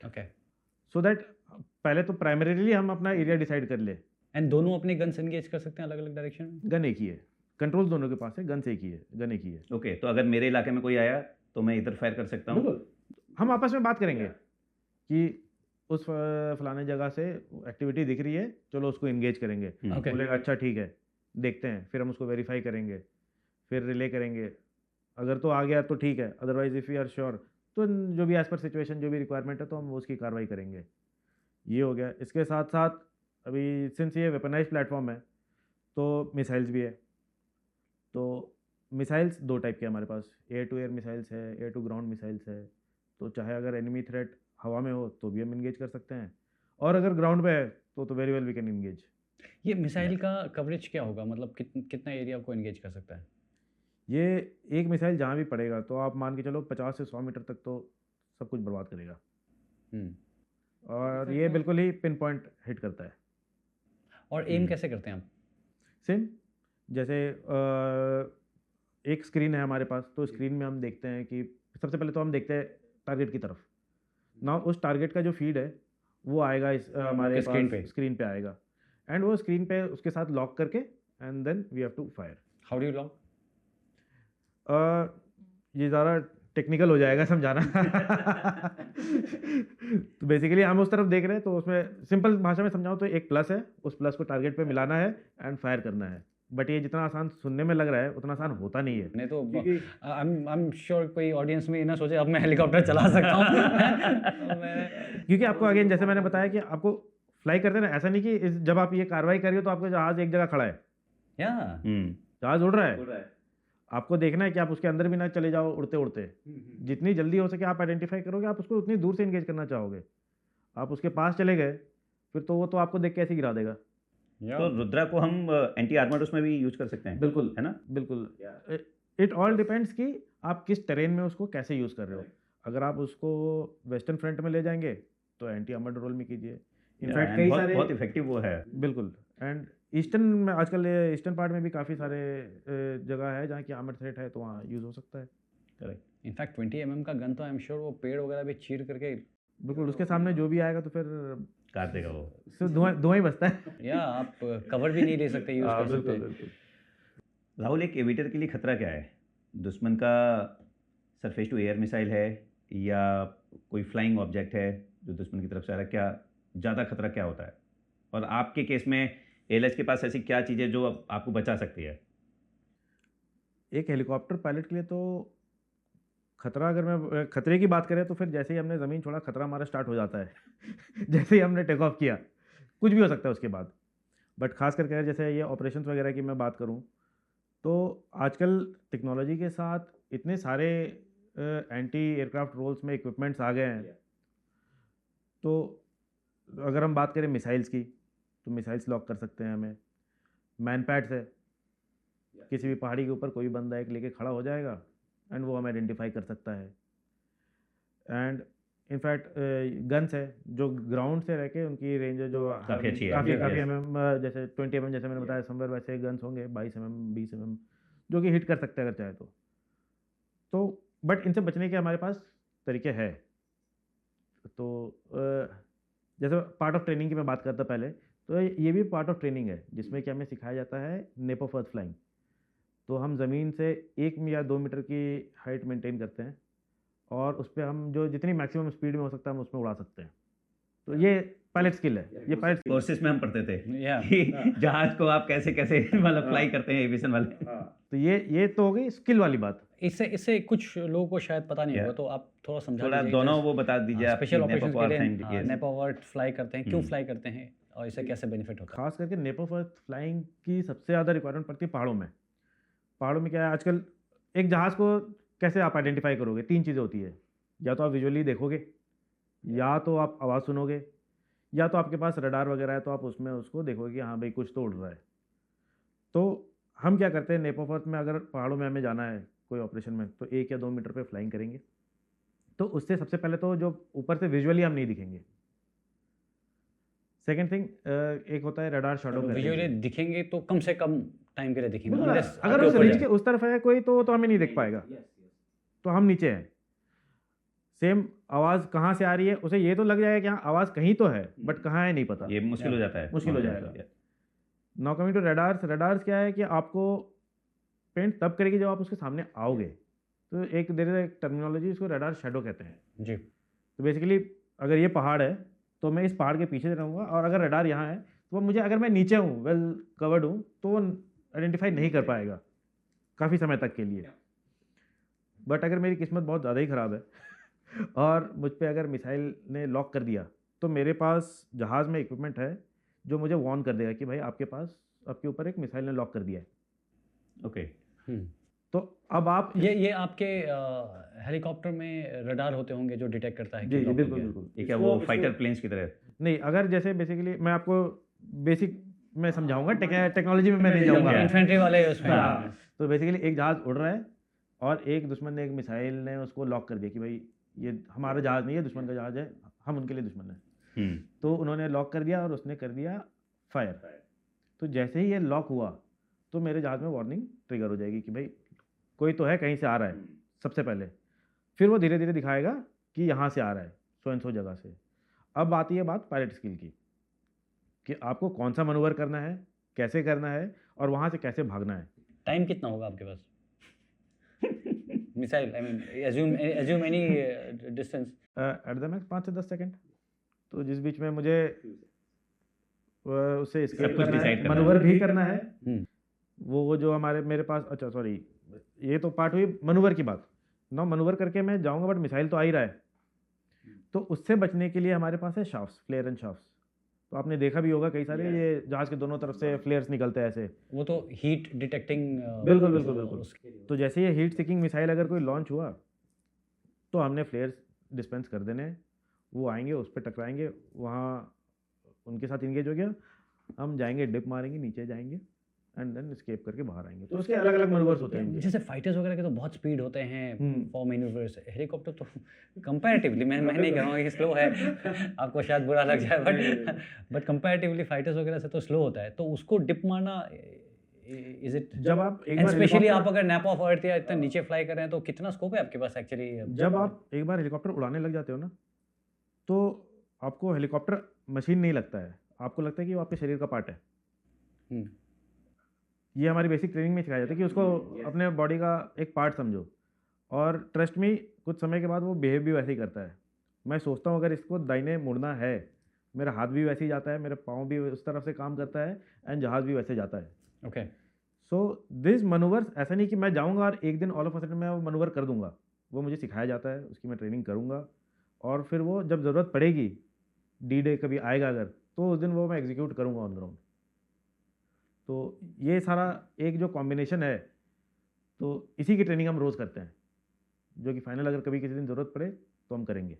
ओके, सो दैट पहले तो प्राइमरीली हम अपना एरिया डिसाइड कर ले। एंड दोनों अपने गन्स एंगेज कर सकते हैं अलग अलग डायरेक्शन में? गन एक ही है, कंट्रोल दोनों के पास है, गन एक ही है, गन एक ही है। ओके, तो अगर मेरे इलाके में कोई आया तो मैं इधर फायर कर सकता हूँ। बिल्कुल, हम आपस में बात करेंगे कि उस फलाने जगह से एक्टिविटी दिख रही है, चलो उसको इंगेज करेंगे। ओके, बोलेगा अच्छा ठीक है, देखते हैं, फिर हम उसको वेरीफाई करेंगे, फिर रिले करेंगे। अगर तो आ गया तो ठीक है, otherwise if you are sure तो जो भी एज पर सिचुएशन जो भी रिक्वायरमेंट है तो हम उसकी कार्रवाई करेंगे। ये हो गया। इसके साथ साथ अभी सिंस ये वेपनाइज प्लेटफॉर्म है तो मिसाइल्स भी है। तो मिसाइल्स 2 टाइप के हमारे पास, एयर टू एयर मिसाइल्स है, एयर टू ग्राउंड मिसाइल्स है। तो चाहे अगर एनिमी थ्रेट हवा में हो तो भी हम इंगेज कर सकते हैं, और अगर ग्राउंड पे है तो very well we can engage. ये मिसाइल का कवरेज क्या होगा, मतलब कितना एरिया को एंगेज कर सकता है? ये एक मिसाइल जहाँ भी पड़ेगा तो आप मान के चलो 50 से 100 मीटर तक तो सब कुछ बर्बाद करेगा, और ये बिल्कुल ही पिन पॉइंट हिट करता है। और एम कैसे करते हैं आप? सेम जैसे एक स्क्रीन है हमारे पास, तो स्क्रीन में हम देखते हैं कि सबसे पहले तो हम देखते हैं टारगेट की तरफ ना, उस टारगेट का जो फीड है वो आएगा इस हमारे स्क्रीन पे आएगा, एंड वो स्क्रीन पे उसके साथ लॉक करके and then we have to fire. How do you lock? ये ज़्यादा टेक्निकल हो जाएगा समझाना। तो बेसिकली हम उस तरफ देख रहे हैं, तो उसमें सिंपल भाषा में समझाऊं तो एक प्लस है, उस प्लस को टारगेट पे मिलाना है एंड फायर करना है। बट ये जितना आसान सुनने में लग रहा है उतना आसान होता नहीं है। नहीं तो आई एम श्योर कोई ऑडियंस में ये ना सोचे अब मैं हेलीकॉप्टर चला सकता हूँ। क्योंकि आपको अगेन जैसे मैंने बताया कि आपको फ्लाई करते हैं ना, ऐसा नहीं कि जब आप ये कार्रवाई कर रहे हो तो आपका जहाज एक जगह खड़ा है, या जहाज उड़ रहा है। आपको देखना है कि आप उसके अंदर भी ना चले जाओ उड़ते उड़ते। जितनी जल्दी हो सके आप आइडेंटिफाई करोगे, आप उसको उतनी दूर से इंगेज करना चाहोगे। आप उसके पास चले गए फिर तो वो तो आपको देख के ऐसे ही गिरा देगा। तो रुद्रा को हम एंटी आर्मर उसमें भी यूज कर सकते हैं, बिल्कुल है ना? बिल्कुल। इट ऑल डिपेंड्स कि आप किस टेरेन में उसको कैसे यूज़ कर रहे हो। अगर आप उसको वेस्टर्न फ्रंट में ले जाएंगे तो एंटी आर्मर्ड रोल में कीजिए। इनफैक्ट कई बहुत सारे बहुत इफेक्टिव वो है। बिल्कुल। एंड ईस्टर्न में आजकल ईस्टर्न पार्ट में भी काफ़ी सारे जगह है जहाँ की आर्मर्ड थ्रेट है, तो वहाँ यूज़ हो सकता है। करेक्ट। इनफैक्ट 20 mm का गन तो आई एम श्योर वो पेड़ वगैरह भी चीर करके, बिल्कुल, उसके सामने जो भी आएगा तो फिर काट देगा वो। सिर्फ धुआं ही बचता है। या आप कवर भी नहीं ले सकते, यूज़ कर सकते। बिल्कुल। राहुल, एक एविटर के लिए खतरा क्या है? दुश्मन का सरफेस टू एयर मिसाइल है या कोई फ्लाइंग ऑब्जेक्ट है जो दुश्मन की तरफ से आ रहा है? क्या ज़्यादा खतरा क्या होता है? और आपके केस में एएलएच के पास ऐसी क्या चीज़ें जो आपको बचा सकती है? एक हेलीकॉप्टर पायलट के लिए तो खतरा, अगर मैं खतरे की बात करें तो फिर जैसे ही हमने ज़मीन छोड़ा खतरा हमारा स्टार्ट हो जाता है। जैसे ही हमने टेक ऑफ किया कुछ भी हो सकता है उसके बाद। बट खास करके अगर जैसे ये ऑपरेशंस वगैरह की मैं बात करूं तो आजकल टेक्नोलॉजी के साथ इतने सारे एंटी एयरक्राफ्ट रोल्स में इक्विपमेंट्स आ गए हैं। तो अगर हम बात करें मिसाइल्स की तो मिसाइल्स लॉक कर सकते हैं हमें। मैन पैड्स है, किसी भी पहाड़ी के ऊपर कोई बंदा एक लेके खड़ा हो जाएगा एंड वो हमें आइडेंटिफाई कर सकता है। एंड इनफैक्ट गन्स है जो ग्राउंड से रह के उनकी रेंज जो काफ़ी अच्छी है। काफ़ी Yes. mm, जैसे 20 mm जैसे मैंने बताया समवेयर, वैसे गन्स होंगे 22 mm 20 mm जो कि हिट कर सकते हैं अगर चाहे तो बट इनसे बचने के हमारे पास तरीके हैं। तो जैसे पार्ट ऑफ ट्रेनिंग की मैं बात करता पहले, तो ये भी पार्ट ऑफ ट्रेनिंग है जिसमें कि हमें सिखाया जाता है नेप ऑफ अर्थ फ्लाइंग। तो हम ज़मीन से 1 या 2 मीटर की हाइट मेंटेन करते हैं और उस पर हम जो जितनी मैक्सिमम स्पीड में हो सकता है हम उसमें उड़ा सकते हैं। तो ये पायलट स्किल है, ये पायलट कोर्सेज में हम पढ़ते थे या कि जहाज को आप कैसे कैसे मतलब फ्लाई करते हैं एविएशन वाले। तो ये तो हो गई स्किल वाली बात। इससे कुछ लोगों को शायद पता नहीं Yeah. होगा, तो आप थोड़ा समझा थोड़ा दीजिए। दोनों वो बता दीजिए आप। स्पेशल ऑपरेशंस के लिए yes. Nap of earth fly करते हैं, क्यों हम्म। फ्लाई करते हैं और इससे कैसे बेनिफिट होता है? खास करके नेप ऑफ अर्थ फ्लाइंग की सबसे ज़्यादा रिक्वायरमेंट पड़ती है पहाड़ों में। पहाड़ों में क्या है आजकल, एक जहाज़ को कैसे आप आइडेंटिफाई करोगे? 3 चीज़ें होती है, या तो आप विजुअली देखोगे, या तो आप आवाज़ सुनोगे, या तो आपके पास रडार वगैरह है तो आप उसमें उसको देखोगे कि हाँ भाई कुछ तो उड़ रहा है। तो हम क्या करते हैं नेप ऑफ अर्थ में, अगर पहाड़ों में हमें जाना है कोई ऑपरेशन में तो 1 या 2 मीटर पे फ्लाइंग करेंगे। तो उससे सबसे पहले तो जो ऊपर से विजुअली हम नहीं दिखेंगे। सेकेंड थिंग एक होता है रडार शैडो। विजुअली दिखेंगे तो कम से कम टाइम के लिए दिखेंगे, बिल्कुल, unless अगर आपके उस ऊपर रेंज जाए। के उस तरफ है कोई तो हमें नहीं देख पाएगा, तो हम नीचे हैं। सेम आवाज़ कहाँ से आ रही है उसे ये तो लग जाएगा कि हाँ आवाज़ कहीं तो है बट कहाँ है नहीं पता। ये मुश्किल हो जाता है। मुश्किल हो जाएगा। Now coming to radars. Radars क्या है कि आपको पेंट तब करेगी जब आप उसके सामने आओगे। तो एक देर एक टर्मिनोलॉजी, इसको रडार शैडो कहते हैं। जी, तो बेसिकली अगर ये पहाड़ है तो मैं इस पहाड़ के पीछे रहूँगा, और अगर रडार यहाँ है तो वो मुझे, अगर मैं नीचे हूँ वेल कवर्ड हूँ तो वो आइडेंटिफाई नहीं कर पाएगा काफ़ी समय तक के लिए। बट अगर मेरी किस्मत बहुत ज़्यादा ही ख़राब है और मुझ पे अगर मिसाइल ने लॉक कर दिया तो मेरे पास जहाज़ में इक्विपमेंट है जो मुझे वार्न कर देगा कि भाई आपके पास, आपके ऊपर एक मिसाइल ने लॉक कर दिया है। ओके। तो अब आप ये आपके हेलीकॉप्टर में रडार होते होंगे जो डिटेक्ट करता है कि जी lock हो बिल्कुल गया है। बिल्कुल। ये क्या इसको- वो फाइटर प्लेन्स की तरह? नहीं, अगर जैसे बेसिकली मैं आपको बेसिक में समझाऊंगा, टेक्नोलॉजी में मैं नहीं जाऊंगा। इन्फेंट्री वाले उसमें हाँ, तो बेसिकली एक जहाज़ उड़ रहा है और एक दुश्मन ने, एक मिसाइल ने उसको लॉक कर दिया कि भाई ये हमारा जहाज़ नहीं है, दुश्मन का जहाज़ है, हम उनके लिए दुश्मन है। तो उन्होंने लॉक कर दिया और उसने कर दिया फायर। तो जैसे ही ये लॉक हुआ तो मेरे जहाज़ में वार्निंग ट्रिगर हो जाएगी कि भाई कोई तो है, कहीं से आ रहा है सबसे पहले। फिर वो धीरे धीरे दिखाएगा कि यहाँ से आ रहा है, सो एंड सो जगह से। अब आती है बात पायलट स्किल की कि आपको कौन सा मनूवर करना है, कैसे करना है और वहाँ से कैसे भागना है। टाइम कितना होगा आपके पास? Missile, I mean assume any distance. At the max 5 से 10 सेकंड। तो जिस बीच में मुझे उससे सब escape कुछ करना है, decide करना मनूवर है। भी करना है, हम्म। वो जो मेरे पास, अच्छा सॉरी, ये तो पार्ट हुई मनूवर की बात। ना मनूवर करके मैं जाऊंगा बट मिसाइल तो आ ही रहा है। तो उससे बचने के लिए हमारे पास है शाफ्ट्स, फ्लेयर एंड शाफ्ट्स। तो आपने देखा भी होगा कई सारे ये जहाज के दोनों तरफ से फ्लेयर्स निकलते हैं ऐसे। वो तो हीट डिटेक्टिंग बिल्कुल बिल्कुल बिल्कुल। तो जैसे ये हीट सीकिंग मिसाइल अगर कोई लॉन्च हुआ तो हमने फ्लेयर्स डिस्पेंस कर देने हैं, वो आएंगे उस पर टकराएंगे, वहाँ उनके साथ इंगेज हो गया, हम जाएंगे डिप मारेंगे, नीचे जाएंगे एंड देन एस्केप करके बाहर आएंगे। तो उसके अलग अलग मैन्यूवर्स होते हैं इनके। जैसे फाइटर्स वगैरह के तो बहुत स्पीड होते हैं हम्म। फॉर मैन्यूवर्स, हेलीकॉप्टर तो कंपैरेटिवली मैं नहीं कह रहा हूँ कि स्लो है आपको शायद बुरा लग जाए, बट कंपैरेटिवली फाइटर्स वगैरह से तो स्लो होता है, तो उसको डिप मारना इज इट? जब आप एक एंड बार स्पेशली आप हेलीकॉप्टर- अगर नैप ऑफ अर्थ या इतना नीचे फ्लाई कर रहे हैं तो कितना स्कोप है आपके पास एक्चुअली? जब आप एक बार हेलीकॉप्टर उड़ाने लग जाते हो ना, तो आपको हेलीकॉप्टर मशीन नहीं लगता है, आपको लगता है कि वो आपके शरीर का पार्ट है। हम्म, ये हमारी बेसिक ट्रेनिंग में सिखाया जाता है कि उसको अपने बॉडी का एक पार्ट समझो, और ट्रस्ट मी कुछ समय के बाद वो बिहेव भी वैसे ही करता है। मैं सोचता हूँ अगर इसको दाहिने मुड़ना है, मेरा हाथ भी वैसे ही जाता है, मेरा पाँव भी उस तरफ से काम करता है, एंड जहाज़ भी वैसे जाता है। ओके। सो दिस मनूवर्स, ऐसा नहीं कि मैं जाऊँगा और एक दिन ऑल ऑफ अ सडन मैं वो मनूवर कर दूंगा, वो मुझे सिखाया जाता है, उसकी मैं ट्रेनिंग करूँगा, और फिर वो जब ज़रूरत पड़ेगी, डी डे कभी आएगा अगर, तो उस दिन वो मैं एग्जीक्यूट करूँगा ऑन ग्राउंड। तो ये सारा एक जो कॉम्बिनेशन है, तो इसी की ट्रेनिंग हम रोज़ करते हैं, जो कि फाइनल अगर कभी किसी दिन ज़रूरत पड़े तो हम करेंगे।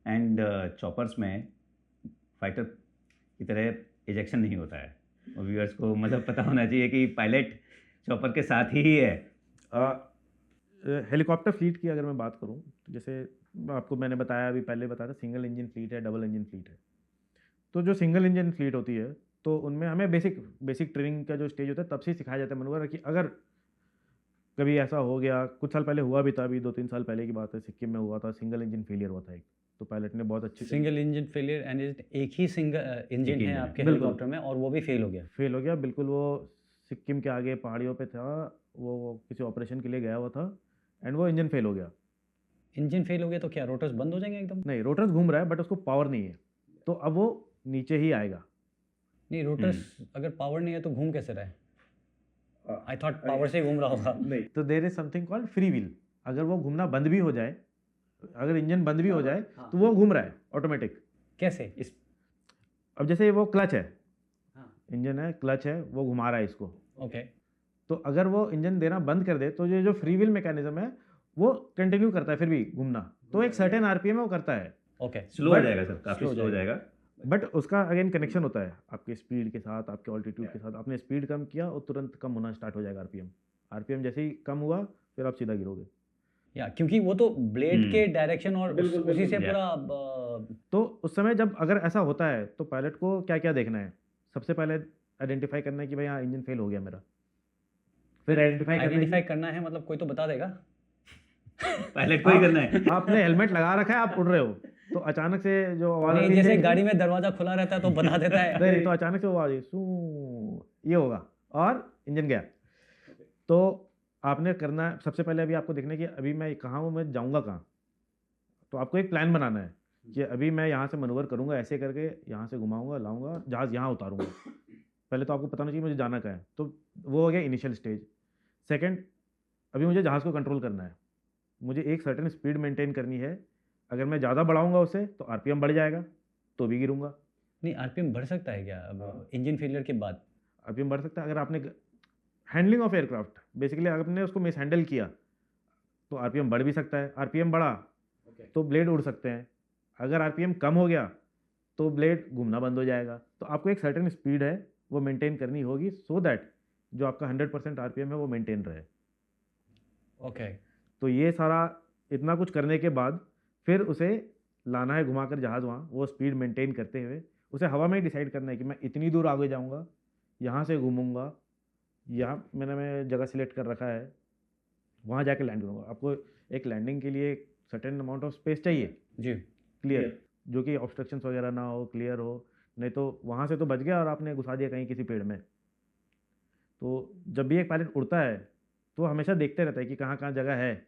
एंड चॉपर्स में फाइटर की तरह इजेक्शन नहीं होता है, व्यूअर्स को मतलब पता होना चाहिए कि पायलट चॉपर के साथ ही है। हेलीकॉप्टर फ्लीट की अगर मैं बात करूं, तो जैसे आपको मैंने बताया, अभी पहले बताया था, सिंगल इंजन फ्लीट है, डबल इंजन फ्लीट है। तो जो सिंगल इंजन फ्लीट होती है, तो उनमें हमें बेसिक ट्रेनिंग का जो स्टेज होता है तब से ही सिखाया जाता है मनोवर, कि अगर कभी ऐसा हो गया, कुछ साल पहले हुआ भी था, अभी 2-3 साल पहले की बात है, सिक्किम में हुआ था, सिंगल इंजन फेलियर हुआ था एक, तो पायलट ने बहुत अच्छी सिंगल इंजन फेलियर, एंड एक ही सिंगल इंजन है engine, आपके बिल्कुल। हेलीकॉप्टर में और वो भी फेल हो गया? फेल हो गया, बिल्कुल। वो सिक्किम के आगे पहाड़ियों पे था, वो किसी ऑपरेशन के लिए गया हुआ था, एंड वो इंजन फेल हो गया। इंजन फेल हो गया तो क्या रोटर्स बंद हो जाएंगे एकदम? नहीं, रोटर्स घूम रहा है बट उसको पावर नहीं है, तो अब वो नीचे ही आएगा। नहीं, रोटर्स अगर पावर नहीं है तो घूम कैसे रहा है? आई थॉट पावर से ही घूम रहा होगा। नहीं, तो there is something called free wheel. अगर वो घूमना बंद भी हो जाए, अगर इंजन बंद भी हो जाए, तो वो घूम रहा है ऑटोमेटिक। कैसे? अब जैसे वो क्लच है, हाँ। इंजन है, क्लच है, वो घुमा रहा है इसको, ओके। तो अगर वो इंजन देना बंद कर दे, तो ये जो फ्री व्हील मैकेनिज्म है वो कंटिन्यू करता है फिर भी घूमना, तो एक सर्टेन आरपीएम में वो करता है, ओके। स्लो हो But- जाएगा सर, काफ़ी slow हो स्लो हो जाएगा। बट उसका अगेन कनेक्शन होता है आपके स्पीड के साथ, आपके ऑल्टीट्यूड के साथ। आपने स्पीड कम किया और तुरंत कम होना स्टार्ट हो जाएगा आरपीएम। आरपीएम जैसे ही कम हुआ, फिर आप सीधा गिरोगे। या क्योंकि वो तो ब्लेड के डायरेक्शन और उसी से Yeah. पूरा तो उस समय जब अगर ऐसा होता है, तो पायलट को क्या क्या देखना है? सबसे पहले आइडेंटिफाई करना है कि भाई हाँ इंजन फेल हो गया मेरा। फिर आइडेंटिफाई करना है, मतलब कोई तो बता देगा। पायलट को ही करना है। आपने हेलमेट लगा रखा है, आप उड़ रहे हो, तो अचानक से जो आवाज नहीं, आती है, जैसे गाड़ी में दरवाजा खुला रहता है तो बता देता है। नहीं, तो अचानक से वो आवाज आई, सू, ये होगा और इंजन गया। तो आपने करना है सबसे पहले, अभी आपको देखना है कि अभी मैं कहाँ हूँ, मैं जाऊँगा कहाँ। तो आपको एक प्लान बनाना है कि अभी मैं यहाँ से मनूवर करूँगा, ऐसे करके यहाँ से घुमाऊँगा, लाऊंगा, जहाज़ यहाँ उतारूँगा। पहले तो आपको पता होना चाहिए मुझे जाना कहाँ है, तो वो हो गया इनिशियल स्टेज। सेकंड, अभी मुझे जहाज़ को कंट्रोल करना है, मुझे एक सर्टेन स्पीड मेंटेन करनी है। अगर मैं ज़्यादा बढ़ाऊंगा उसे, तो आरपीएम बढ़ जाएगा, तो भी गिरूंगा। नहीं, आरपीएम बढ़ सकता है क्या अब इंजन फेलियर के बाद? आरपीएम बढ़ सकता है अगर आपने हैंडलिंग ऑफ एयरक्राफ्ट, बेसिकली आपने उसको मिस हैंडल किया, तो आरपीएम बढ़ भी सकता है। आरपीएम बढ़ा तो ब्लेड उड़ सकते हैं, अगर आरपीएम कम हो गया तो ब्लेड घूमना बंद हो जाएगा। तो आपको एक सर्टेन स्पीड है वो मेंटेन करनी होगी, सो दैट जो आपका 100% आरपीएम है वो मेंटेन रहे। ओके। तो ये सारा इतना कुछ करने के बाद फिर उसे लाना है घुमाकर जहाज़ वहाँ, वो स्पीड मेंटेन करते हुए उसे हवा में ही डिसाइड करना है कि मैं इतनी दूर आगे जाऊँगा, यहाँ से घूमूंगा, यहाँ मैं जगह सिलेक्ट कर रखा है, वहाँ जाके लैंड करूँगा। आपको एक लैंडिंग के लिए एक सर्टेन अमाउंट ऑफ स्पेस चाहिए, जी। क्लियर, जो कि ऑब्स्ट्रक्शंस वगैरह ना हो, क्लियर हो, नहीं तो वहाँ से तो बच गया और आपने घुसा दिया कहीं किसी पेड़ में। तो जब भी एक पायलट उड़ता है तो हमेशा देखते रहता है कि कहाँ कहाँ जगह है,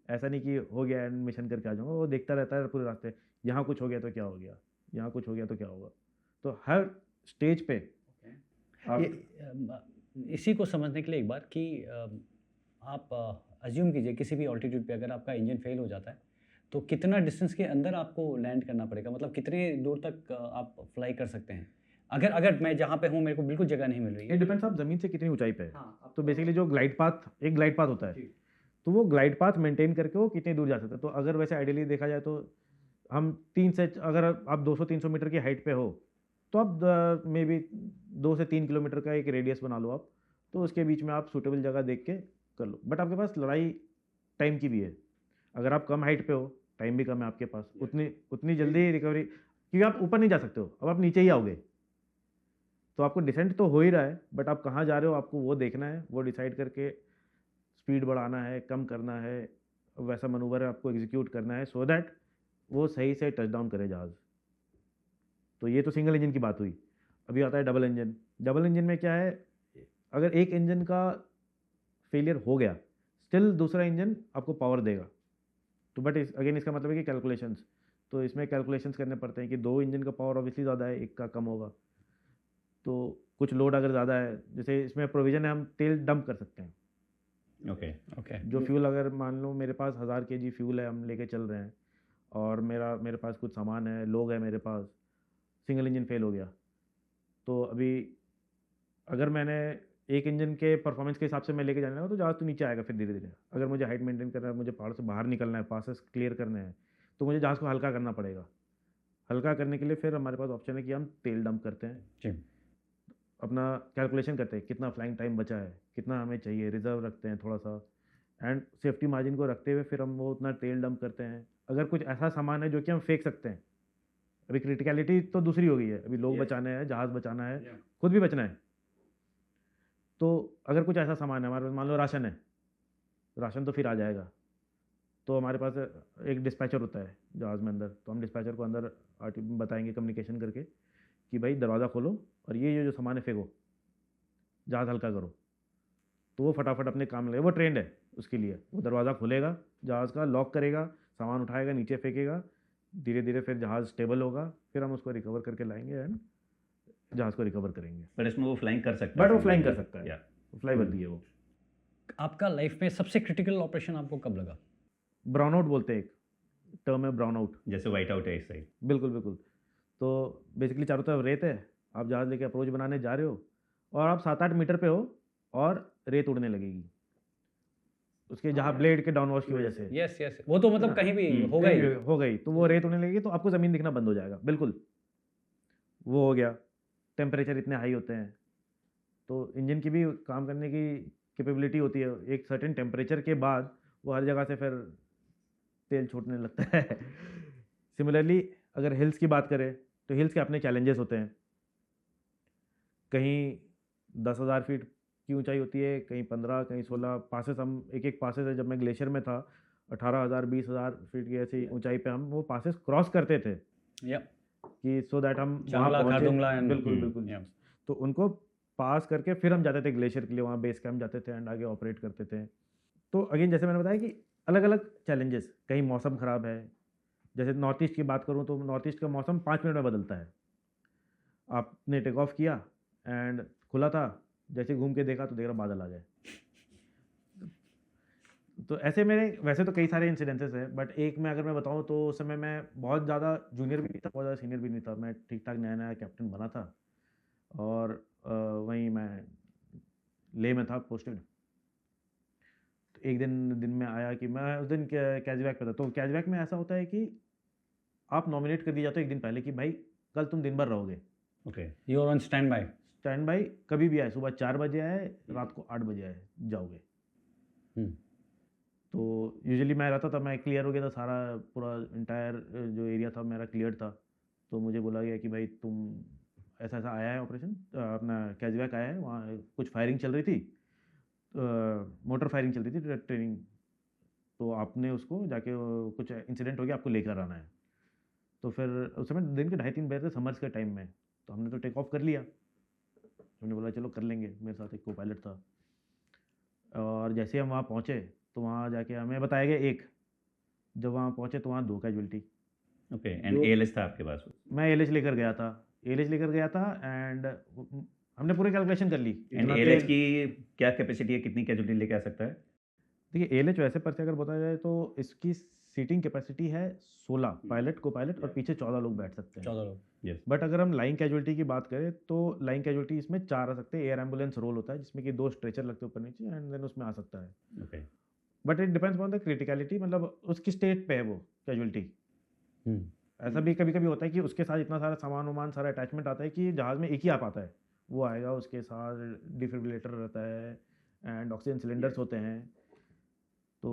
ऐसा नहीं कि हो गया एंड मिशन करके आ जाऊँगा, वो देखता रहता है पूरे रास्ते, यहाँ कुछ हो गया तो क्या हो गया, यहाँ कुछ हो गया तो क्या होगा। तो हर स्टेज पे इसी को समझने के लिए एक बार कि आप अज्यूम कीजिए किसी भी ऑल्टीट्यूड पे अगर आपका इंजन फेल हो जाता है तो कितना डिस्टेंस के अंदर आपको लैंड करना पड़ेगा, मतलब कितने दूर तक आप फ्लाई कर सकते हैं? अगर अगर मैं जहाँ पे हूँ मेरे को बिल्कुल जगह नहीं मिल रही ये है। डिपेंड्स आप ज़मीन से कितनी ऊंचाई पे है। हाँ, तो बेसिकली जो ग्लाइड पाथ, एक ग्लाइड पाथ होता है, जी। तो वो ग्लाइड पाथ मेंटेन करके वो कितनी दूर जा सकता है। तो अगर वैसे आइडियली देखा जाए तो हम 3 से, अगर आप 200-300 मीटर की हाइट पे हो तो आप मे बी 2 से 3 किलोमीटर का एक रेडियस बना लो आप, तो उसके बीच में आप सूटेबल जगह देख के कर लो। बट आपके पास लड़ाई टाइम की भी है। अगर आप कम हाइट पे हो, टाइम भी कम है आपके पास, उतनी उतनी जल्दी रिकवरी, क्योंकि आप ऊपर नहीं जा सकते हो, अब आप नीचे ही आओगे। तो आपको डिसेंट तो हो ही रहा है, बट आप कहाँ जा रहे हो आपको वो देखना है, वो डिसाइड करके स्पीड बढ़ाना है, कम करना है, वैसा मनूवर आपको एग्जीक्यूट करना है सो दैट वो सही से टच डाउन करे जहाज़। तो ये तो सिंगल इंजन की बात हुई। अभी आता है डबल इंजन। डबल इंजन में क्या है, अगर एक इंजन का फेलियर हो गया, स्टिल दूसरा इंजन आपको पावर देगा। तो बट अगेन इसका मतलब है कि कैलकुलेशंस, तो इसमें कैलकुलेशंस करने पड़ते हैं कि 2 इंजन का पावर ऑब्वियसली ज़्यादा है, एक का कम होगा। तो कुछ लोड अगर ज़्यादा है, जैसे इसमें प्रोविज़न है, हम तेल डंप कर सकते हैं। ओके। ओके। जो फ्यूल, अगर मान लो मेरे पास 1000 kg फ्यूल है, हम लेके चल रहे हैं, और मेरे पास कुछ सामान है, लोग है मेरे पास, सिंगल इंजन फेल हो गया, तो अभी अगर मैंने एक इंजन के परफॉर्मेंस के हिसाब से मैं लेके जाने लगा तो जहाज़ तो नीचे आएगा फिर धीरे धीरे। अगर मुझे हाइट मेंटेन करना है, मुझे पहाड़ से बाहर निकलना है, पासेस क्लियर करने हैं, तो मुझे जहाज़ को हल्का करना पड़ेगा। हल्का करने के लिए फिर हमारे पास ऑप्शन है कि हम तेल डंप करते हैं, जी। अपना कैलकुलेशन करते हैं कितना फ्लाइंग टाइम बचा है, कितना हमें चाहिए, रिजर्व रखते हैं थोड़ा सा, एंड सेफ्टी मार्जिन को रखते हुए फिर हम वो उतना तेल डंप करते हैं। अगर कुछ ऐसा सामान है जो कि हम फेंक सकते हैं, अभी क्रिटिकलिटी तो दूसरी हो गई है, अभी लोग बचाने हैं, जहाज़ बचाना है, खुद भी बचना है। तो अगर कुछ ऐसा सामान है हमारे पास, मान लो राशन है, राशन तो फिर आ जाएगा, तो हमारे पास एक डिस्पैचर होता है जहाज़ में अंदर, तो हम डिस्पैचर को अंदर बताएंगे कम्युनिकेशन करके कि भाई दरवाज़ा खोलो और ये जो सामान है फेंको, जहाज़ हल्का करो। तो वो फटाफट अपने काम लगे, वो ट्रेंड है उसके लिए। वो दरवाज़ा खोलेगा जहाज़ का, लॉक करेगा, सामान उठाएगा, नीचे फेंकेगा, धीरे धीरे फिर जहाज़ स्टेबल होगा, फिर हम उसको रिकवर करके लाएंगे एंड जहाज़ को रिकवर करेंगे। बट इसमें वो फ्लाइंग कर सकता है। बट वो फ्लाइंग कर सकता है, या फ्लाई वर्दी है वो। आपका लाइफ में सबसे क्रिटिकल ऑपरेशन आपको कब लगा? ब्राउन आउट बोलते हैं, एक टर्म है ब्राउन आउट। जैसे वाइट आउट है इस साइड। बिल्कुल बिल्कुल। तो बेसिकली चारों तरफ रेत है, आप जहाज़ लेके अप्रोच बनाने जा रहे हो और आप 7-8 मीटर पे हो और रेत उड़ने लगेगी उसके, जहाँ ब्लेड के डाउन वॉश की वजह से। यस यस, वो तो मतलब कहीं भी होगा ही। हो गई तो वो रेत उड़ने लगेगी, तो आपको ज़मीन दिखना बंद हो जाएगा। बिल्कुल वो हो गया। टेम्परेचर इतने हाई होते हैं, तो इंजन की भी काम करने की कैपेबिलिटी होती है, एक सर्टेन टेम्परेचर के बाद वो हर जगह से फिर तेल छूटने लगता है। सिमिलरली अगर हिल्स की बात करें तो हिल्स के अपने चैलेंजेस होते हैं। कहीं 10,000 फीट की ऊंचाई होती है, कहीं 15, कहीं 16 पासेस। हम एक पासेस है, जब मैं ग्लेशियर में था 18,000 20,000 फीट की ऐसी ऊंचाई पे हम वो पासेस क्रॉस करते थे या कि सो दैट हम वहाँ चांगला, पहुँचे। खारदुंगला and- बिल्कुल बिल्कुल। Yeah. तो उनको पास करके फिर हम जाते थे ग्लेशियर के लिए, वहाँ बेस कैंप जाते थे एंड आगे ऑपरेट करते थे। तो अगेन जैसे मैंने बताया कि अलग अलग चैलेंजेस, कहीं मौसम ख़राब है, जैसे नॉर्थ ईस्ट की बात करूँ तो नॉर्थ ईस्ट का मौसम 5 मिनट में बदलता है। आपने टेक ऑफ किया एंड खुला था, जैसे घूम के देखा तो देख रहा बादल आ गए। तो ऐसे मेरे वैसे तो कई सारे इंसिडेंसेस हैं, बट एक में अगर मैं बताऊं तो उस समय मैं बहुत ज़्यादा जूनियर भी नहीं था, बहुत ज़्यादा सीनियर भी नहीं था, मैं ठीक ठाक नया नया कैप्टन बना था और वहीं मैं लेह में था पोस्टेड। तो एक दिन में आया कि मैं उस दिन कैजवैक पे था। तो कैजवैक में ऐसा होता है कि आप नॉमिनेट कर दिया जाते हो एक दिन पहले कि भाई कल तुम दिन भर रहोगे, okay. You are on stand by. Stand by कभी भी आए, सुबह 4 बजे आए, रात को 8 बजे आए, जाओगे। तो यूजुअली मैं रहता था, मैं क्लियर हो गया था, सारा पूरा इंटायर जो एरिया था मेरा क्लियर था। तो मुझे बोला गया कि भाई तुम ऐसा ऐसा आया है ऑपरेशन, अपना कैजवैक आया है, वहाँ कुछ फायरिंग चल रही थी, मोटर फायरिंग चल रही थी ट्रेनिंग, तो आपने उसको जाके कुछ इंसिडेंट हो गया, आपको लेकर आना है। तो फिर उस समय दिन के 2:30 बजे थे, समर्स के टाइम में, तो हमने तो टेक ऑफ कर लिया। हमने बोला चलो कर लेंगे, मेरे साथ एक को पायलट था। और जैसे हम वहाँ पहुँचे तो वहाँ जाके हमें बताया गया एक, जब वहाँ पहुँचे तो वहाँ 2 कैजुअल्टी। ओके। एंड एएलएच था आपके पास? मैं एलएच लेकर गया था, एलएच लेकर गया था एंड हमने पूरी कैलकुलेशन कर ली। एंड इतना एएलएच तेल- की क्या कैपेसिटी है, कितनी कैजुअलिटी लेके आ सकता है? देखिए एलएच वैसे पर से अगर बताया जाए तो इसकी सीटिंग कैपेसिटी है 16 पायलट को पायलट और पीछे 14 लोग बैठ सकते हैं। 14 लोग। बट अगर हम लाइन कैजुअलिटी की बात करें तो लाइन कैजुअलिटी इसमें 4 आ सकते हैं। एयर एम्बुलेंस रोल होता है जिसमें कि 2 स्ट्रेचर लगते हैं ऊपर नीचे एंड देन उसमें आ सकता है। Okay. But it depends on the criticality, मतलब उसकी स्टेट पे है वो कैजुअलिटी। ऐसा भी कभी कभी होता है कि उसके साथ इतना सारा सामान वामान सारा अटैचमेंट आता है कि जहाज़ में एक ही आ पाता है, वो आएगा, उसके साथ डिफिब्रिलेटर रहता है एंड ऑक्सीजन सिलेंडर्स होते हैं। तो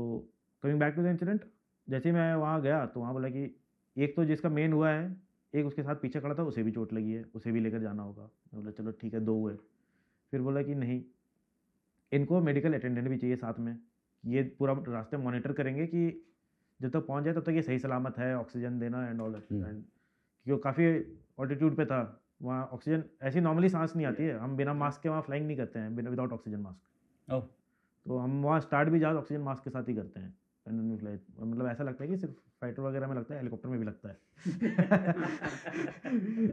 coming back to the incident, जैसे ही मैं वहाँ गया तो वहाँ बोला कि एक तो जिसका मेन हुआ है, एक उसके साथ पीछे खड़ा था, उसे भी चोट लगी है, उसे भी लेकर जाना होगा। मैं बोला चलो ठीक है, 2 हुए। फिर बोला कि नहीं, इनको मेडिकल अटेंडेंट भी चाहिए साथ में, ये पूरा रास्ते मॉनिटर करेंगे कि जब तक पहुंच जाए तब तक ये सही सलामत है, ऑक्सीजन देना एंड ऑल दैट। एंड क्योंकि काफ़ी ऑल्टीट्यूड पे था, वहाँ ऑक्सीजन ऐसी नॉर्मली सांस नहीं आती है, हम बिना मास्क के वहाँ फ्लाइंग नहीं करते हैं, बिना विदाउट ऑक्सीजन मास्क। ओह, तो हम वहाँ स्टार्ट भी जहाज ऑक्सीजन मास्क के साथ ही करते हैं पैंडेमिक फ्लाइट। मतलब ऐसा लगता है कि सिर्फ फाइटर वगैरह में लगता है, हेलीकॉप्टर में भी लगता है।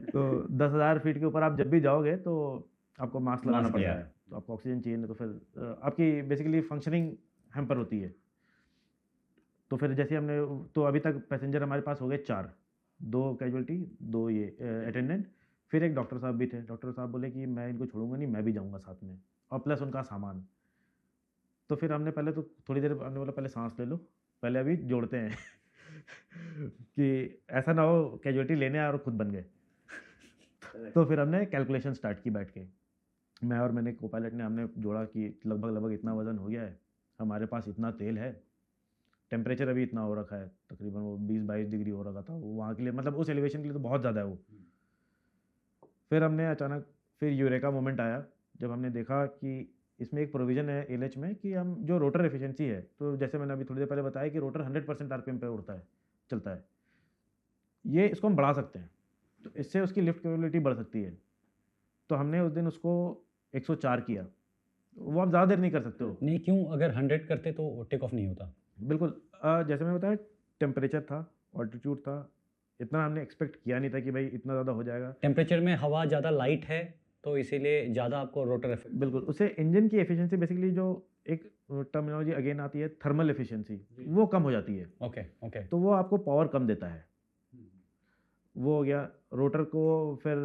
तो 10,000 फीट के ऊपर आप जब भी जाओगे तो आपको मास्क लगाना मास्क, पड़ता yeah. है, तो आपको ऑक्सीजन चाहिए, नहीं तो फिर आपकी बेसिकली फंक्शनिंग हैम्पर होती है। तो फिर जैसे हमने, तो अभी तक पैसेंजर हमारे पास हो गए 4, 2 कैजुअलिटी, 2 ये अटेंडेंट, फिर एक डॉक्टर साहब भी थे। डॉक्टर साहब बोले कि मैं इनको छोड़ूंगा नहीं, मैं भी जाऊंगा साथ में, और प्लस उनका सामान। तो फिर हमने पहले तो थोड़ी देर हमने बोला पहले सांस ले लो, पहले अभी जोड़ते हैं कि ऐसा ना हो कैजुअलिटी लेने आए और खुद बन गए। तो फिर हमने कैलकुलेशन स्टार्ट की बैठ के, मैं और मैंने को पायलट ने, हमने जोड़ा कि लगभग इतना वज़न हो गया है, हमारे पास इतना तेल है, टेम्परेचर अभी इतना हो रखा है, तकरीबन वो 20-22 डिग्री हो रखा था वो वहाँ के लिए, मतलब उस एलिवेशन के लिए तो बहुत ज़्यादा है वो। फिर हमने अचानक फिर यूरेका मोमेंट आया, जब हमने देखा कि इसमें एक प्रोविज़न है एलएच में कि हम जो रोटर एफिशिएंसी है, तो जैसे मैंने अभी थोड़ी देर पहले बताया कि रोटर 100% आरपीएम पे उड़ता है, चलता है, ये इसको हम बढ़ा सकते हैं, तो इससे उसकी लिफ्ट कैपेबिलिटी बढ़ सकती है। तो हमने उस दिन उसको 104 किया। वो आप ज़्यादा देर नहीं कर सकते हो। नहीं क्यों, अगर 100 करते तो टेक ऑफ नहीं होता। बिल्कुल, जैसे मैंने बताया टेम्परेचर था, ऑल्टीट्यूड था, इतना हमने एक्सपेक्ट किया नहीं था कि भाई इतना ज़्यादा हो जाएगा। टेम्परेचर में हवा ज़्यादा लाइट है तो इसीलिए ज़्यादा आपको रोटर इफेक्ट। बिल्कुल, उससे इंजन की एफिशिएंसी, बेसिकली जो एक टर्मिनोलॉजी अगेन आती है थर्मल एफिशिएंसी, वो कम हो जाती है। Okay okay. तो वो आपको पावर कम देता है, वो हो गया। रोटर को फिर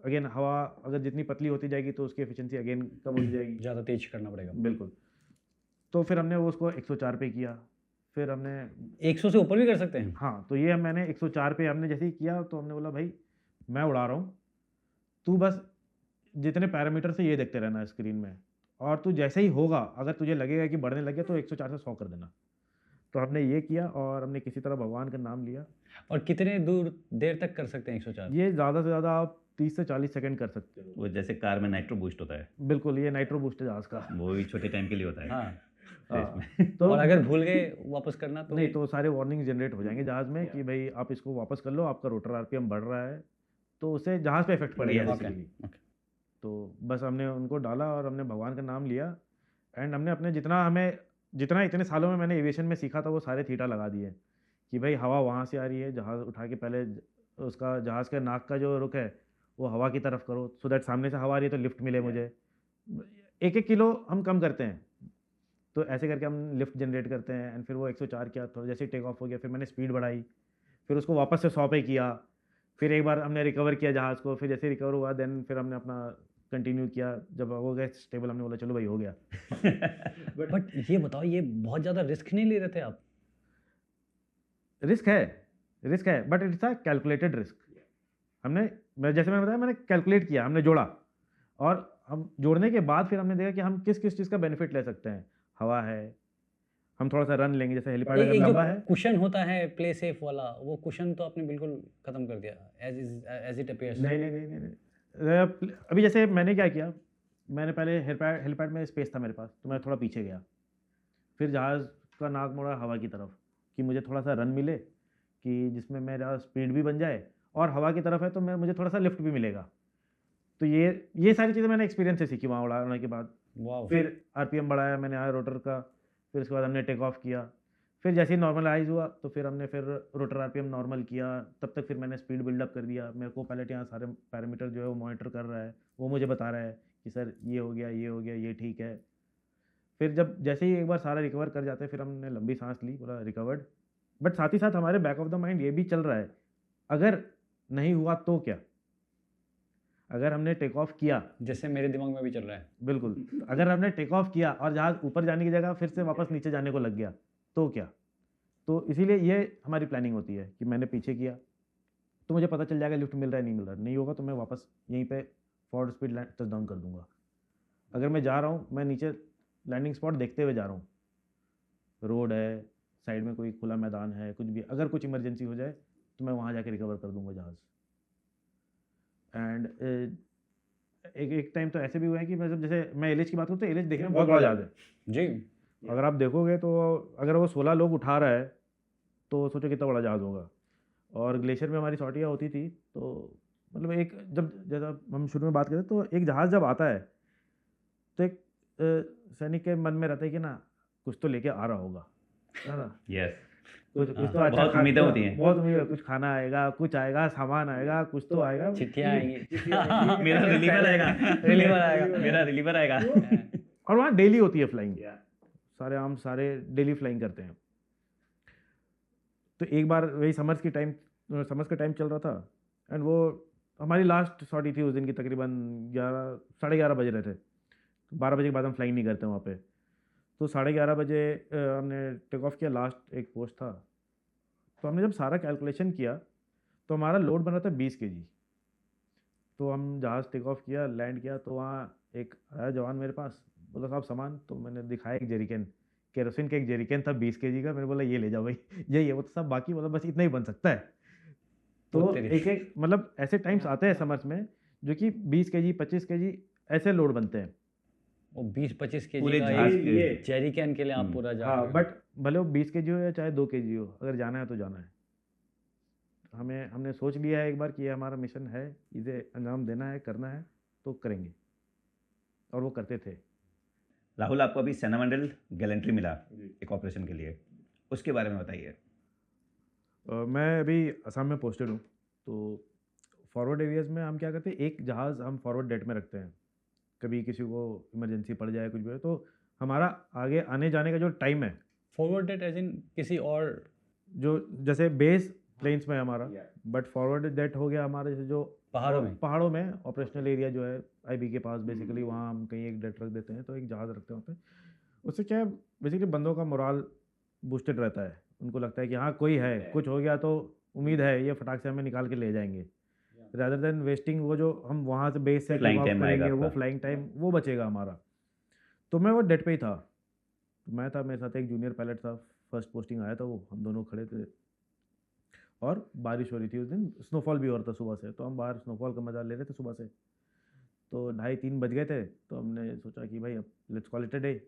अगेन हवा अगर जितनी पतली होती जाएगी तो उसकी एफिशिएंसी अगेन कम होती जाएगी। ज़्यादा तेज करना पड़ेगा। बिल्कुल। तो फिर हमने वो उसको 104 पे किया। फिर हमने 100 से ऊपर भी कर सकते हैं। हाँ, तो ये मैंने 104 पे हमने जैसे ही किया तो हमने बोला भाई मैं उड़ा रहा हूँ, तू बस जितने पैरामीटर से ये देखते रहना स्क्रीन में, और तू जैसे ही होगा अगर तुझे लगेगा कि बढ़ने लगे तो 104 से 100 कर देना। तो हमने ये किया और हमने किसी तरह भगवान का नाम लिया। और कितने देर तक कर सकते हैं 104? ये ज़्यादा से ज़्यादा आप 30 से 40 सेकंड कर सकते हो। वो जैसे कार में नाइट्रो बूस्ट होता है, बिल्कुल, ये नाइट्रो बूस्ट है जहाज़ का। वो भी छोटे टाइम के लिए होता है। हाँ। तो और अगर भूल गए वापस करना तो नहीं, तो सारे वार्निंग जनरेट हो जाएंगे जहाज़ में कि भाई आप इसको वापस कर लो, आपका रोटर आरपीएम बढ़ रहा है, तो उससे जहाज़ पे इफेक्ट पड़ेगा Yes. बेसिकली। ओके। तो बस हमने उनको डाला और हमने भगवान का नाम लिया एंड हमने अपने जितना इतने सालों में मैंने एविएशन में सीखा था वो सारे थीटा लगा दिए कि भाई हवा वहाँ से आ रही है, जहाज़ उठा के पहले उसका जहाज़ के नाक का जो रुख है वो हवा की तरफ करो, सो दैट सामने से हवा आ रही है तो लिफ्ट मिले मुझे। 1-1 किलो हम कम करते हैं, तो ऐसे करके हम लिफ्ट जनरेट करते हैं। एंड फिर वो 104 किया, थोड़ा जैसे टेक ऑफ हो गया फिर मैंने स्पीड बढ़ाई, फिर उसको वापस से 100 पे किया, फिर एक बार हमने रिकवर किया जहाज़ को, फिर जैसे रिकवर हुआ देन फिर हमने अपना कंटिन्यू किया। जब हो गया स्टेबल हमने बोला चलो भाई हो गया। बट ये बताओ, ये बहुत ज़्यादा रिस्क नहीं ले रहे थे आप? रिस्क है but it's a calculated risk. जैसे मैंने बताया, मैंने कैलकुलेट किया, हमने जोड़ा, और हम जोड़ने के बाद फिर हमने देखा कि हम किस किस चीज़ का बेनिफिट ले सकते हैं। हवा है, हम थोड़ा सा रन लेंगे, जैसे हेलीपैड अगर एक जो लंबा है। कुशन होता है प्ले सेफ वाला, वो कुशन तो आपने बिल्कुल खत्म कर दिया एज इट अपीयर्स। नहीं, अभी जैसे मैंने क्या किया, मैंने पहले हेलीपैड में स्पेस था मेरे पास, तो मैं थोड़ा पीछे गया, फिर जहाज़ का नाक मोड़ा हवा की तरफ कि मुझे थोड़ा सा रन मिले, कि जिसमें मेरा स्पीड भी बन जाए, और हवा की तरफ है तो मुझे थोड़ा सा लिफ्ट भी मिलेगा। तो ये सारी चीज़ें मैंने एक्सपीरियंस से सीखी वहाँ उड़ाने के बाद। वाह। फिर आरपीएम बढ़ाया मैंने रोटर का, फिर उसके बाद हमने टेक ऑफ किया, फिर जैसे ही नॉर्मलाइज हुआ तो फिर हमने फिर रोटर आरपीएम नॉर्मल किया। तब तक फिर मैंने स्पीड बिल्डअप कर दिया। मेरे को पायलट यहाँ सारे पैरामीटर जो है वो मॉनिटर कर रहा है, वो मुझे बता रहा है कि सर ये हो गया, ये हो गया, ये ठीक है। फिर जब जैसे ही एक बार सारा रिकवर कर जाते हैं, फिर हमने लंबी सांस ली, बोला रिकवर्ड, बट साथ ही साथ हमारे बैक ऑफ द माइंड ये भी चल रहा है, अगर नहीं हुआ तो क्या, अगर हमने टेक ऑफ किया, जैसे मेरे दिमाग में भी चल रहा है। बिल्कुल, अगर हमने टेक ऑफ किया और जहाज ऊपर जाने की जगह फिर से वापस नीचे जाने को लग गया तो क्या। तो इसीलिए ये हमारी प्लानिंग होती है कि मैंने पीछे किया तो मुझे पता चल जाएगा लिफ्ट मिल रहा है नहीं मिल रहा, नहीं होगा तो मैं वापस यहीं पे फॉरवर्ड स्पीड टच डाउन कर दूंगा। अगर मैं जा रहा हूँ, मैं नीचे लैंडिंग स्पॉट देखते हुए जा रहा हूँ, रोड है, साइड में कोई खुला मैदान है, कुछ भी, अगर कुछ इमरजेंसी हो जाए तो मैं वहाँ जाके रिकवर कर दूंगा जहाज़। एंड एक टाइम तो ऐसे भी हुआ है कि मतलब जैसे मैं एलिज की बात करूँ तो एलिज देखने में बहुत बड़ा जहाज़ है जी। अगर आप देखोगे तो, अगर वो 16 लोग उठा रहा है तो सोचो कितना बड़ा जहाज़ होगा। और ग्लेशियर में हमारी सॉर्टियाँ होती थी तो मतलब एक जब जैसा हम शुरू में बात करें तो एक जहाज़ जब आता है तो एक सैनिक के मन में रहता है कि ना कुछ तो लेके आ रहा होगा, है ना, यस, कुछ तो अच्छा बहुत उम्मीदें होती हैं। बहुत उम्मीद है, कुछ खाना आएगा, कुछ आएगा, सामान आएगा, कुछ तो आएगा, चिट्ठियाँ आएंगी। मेरा रिलीवर आएगा, रिलीवर आएगा। मेरा रिलीवर आएगा। और वहाँ डेली होती है फ्लाइंग, सारे डेली फ्लाइंग करते हैं। तो एक बार वही समर्स का टाइम चल रहा था एंड वो हमारी लास्ट सॉर्टी थी उस दिन की, तकरीबन 11 साढ़े 11 बज रहे थे। 12 बजे के बाद हम फ्लाइंग नहीं करते वहाँ पे। तो 11:30 बजे हमने टेक ऑफ किया, लास्ट एक पोस्ट था। तो हमने जब सारा कैलकुलेशन किया तो हमारा लोड बन रहा था 20 kg। तो हम जहाज़ टेक ऑफ किया, लैंड किया, तो वहाँ एक आया जवान मेरे पास, बोला साहब सामान। तो मैंने दिखाया एक जेरिकन, केरोसिन का एक जेरिकन था 20 kg का। मैंने बोला ये ले जाओ भाई, यही है वो। तो सब बाकी बोला बस इतना ही बन सकता है। तो एक मतलब ऐसे टाइम्स आते हैं समर्स में जो कि 20 kg 25 kg ऐसे लोड बनते हैं। वो 20-25 केजी पूरे का जहाज एक के। जेरी कैन के लिए आप पूरा जा रहे हाँ, हो। बट भले वो 20 kg हो या चाहे 2 kg हो, अगर जाना है तो जाना है। हमने सोच लिया है एक बार कि ये हमारा मिशन है, इसे अंजाम देना है, करना है तो करेंगे, और वो करते थे। राहुल, आपको अभी सेनामंडल गैलेंट्री मिला एक ऑपरेशन के लिए, उसके बारे में बताइए। मैं अभी असम में पोस्टेड हूँ। तो फॉरवर्ड एरियाज़ में हम क्या करते हैं, एक जहाज़ हम फॉरवर्ड डेट में रखते हैं। कभी किसी को इमरजेंसी पड़ जाए, कुछ भी हो, तो हमारा आगे आने जाने का जो टाइम है, फॉरवर्ड डेट एज इन किसी और जो जैसे बेस प्लेन्स में है हमारा, बट फॉरवर्ड डेट हो गया हमारे जो पहाड़ों में ऑपरेशनल एरिया जो है आईबी के पास, बेसिकली वहाँ हम कहीं एक डेट रख देते हैं, तो एक जहाज़ रखते हैं वहाँ पे। उससे क्या है, बेसिकली बंदों का मोराल बूस्टेड रहता है। उनको लगता है कि हाँ कोई है, कुछ हो गया तो उम्मीद है ये फटाक से हमें निकाल के ले जाएंगे, रादर देन वेस्टिंग वो जो हम वहाँ से बेस से Flying time आएगा वो आपका। फ्लाइंग टाइम वो बचेगा हमारा। तो मैं वो डेट पे ही था। मैं था, मेरे साथ एक जूनियर पायलट था, फर्स्ट पोस्टिंग आया था वो, हम दोनों खड़े थे और बारिश हो रही थी उस दिन, स्नोफॉल भी हो रहा था सुबह से। तो हम बाहर स्नोफॉल का मजा ले रहे थे सुबह से। तो 2:30-3 बज गए थे। तो हमने सोचा कि भाई अब let's call it a day,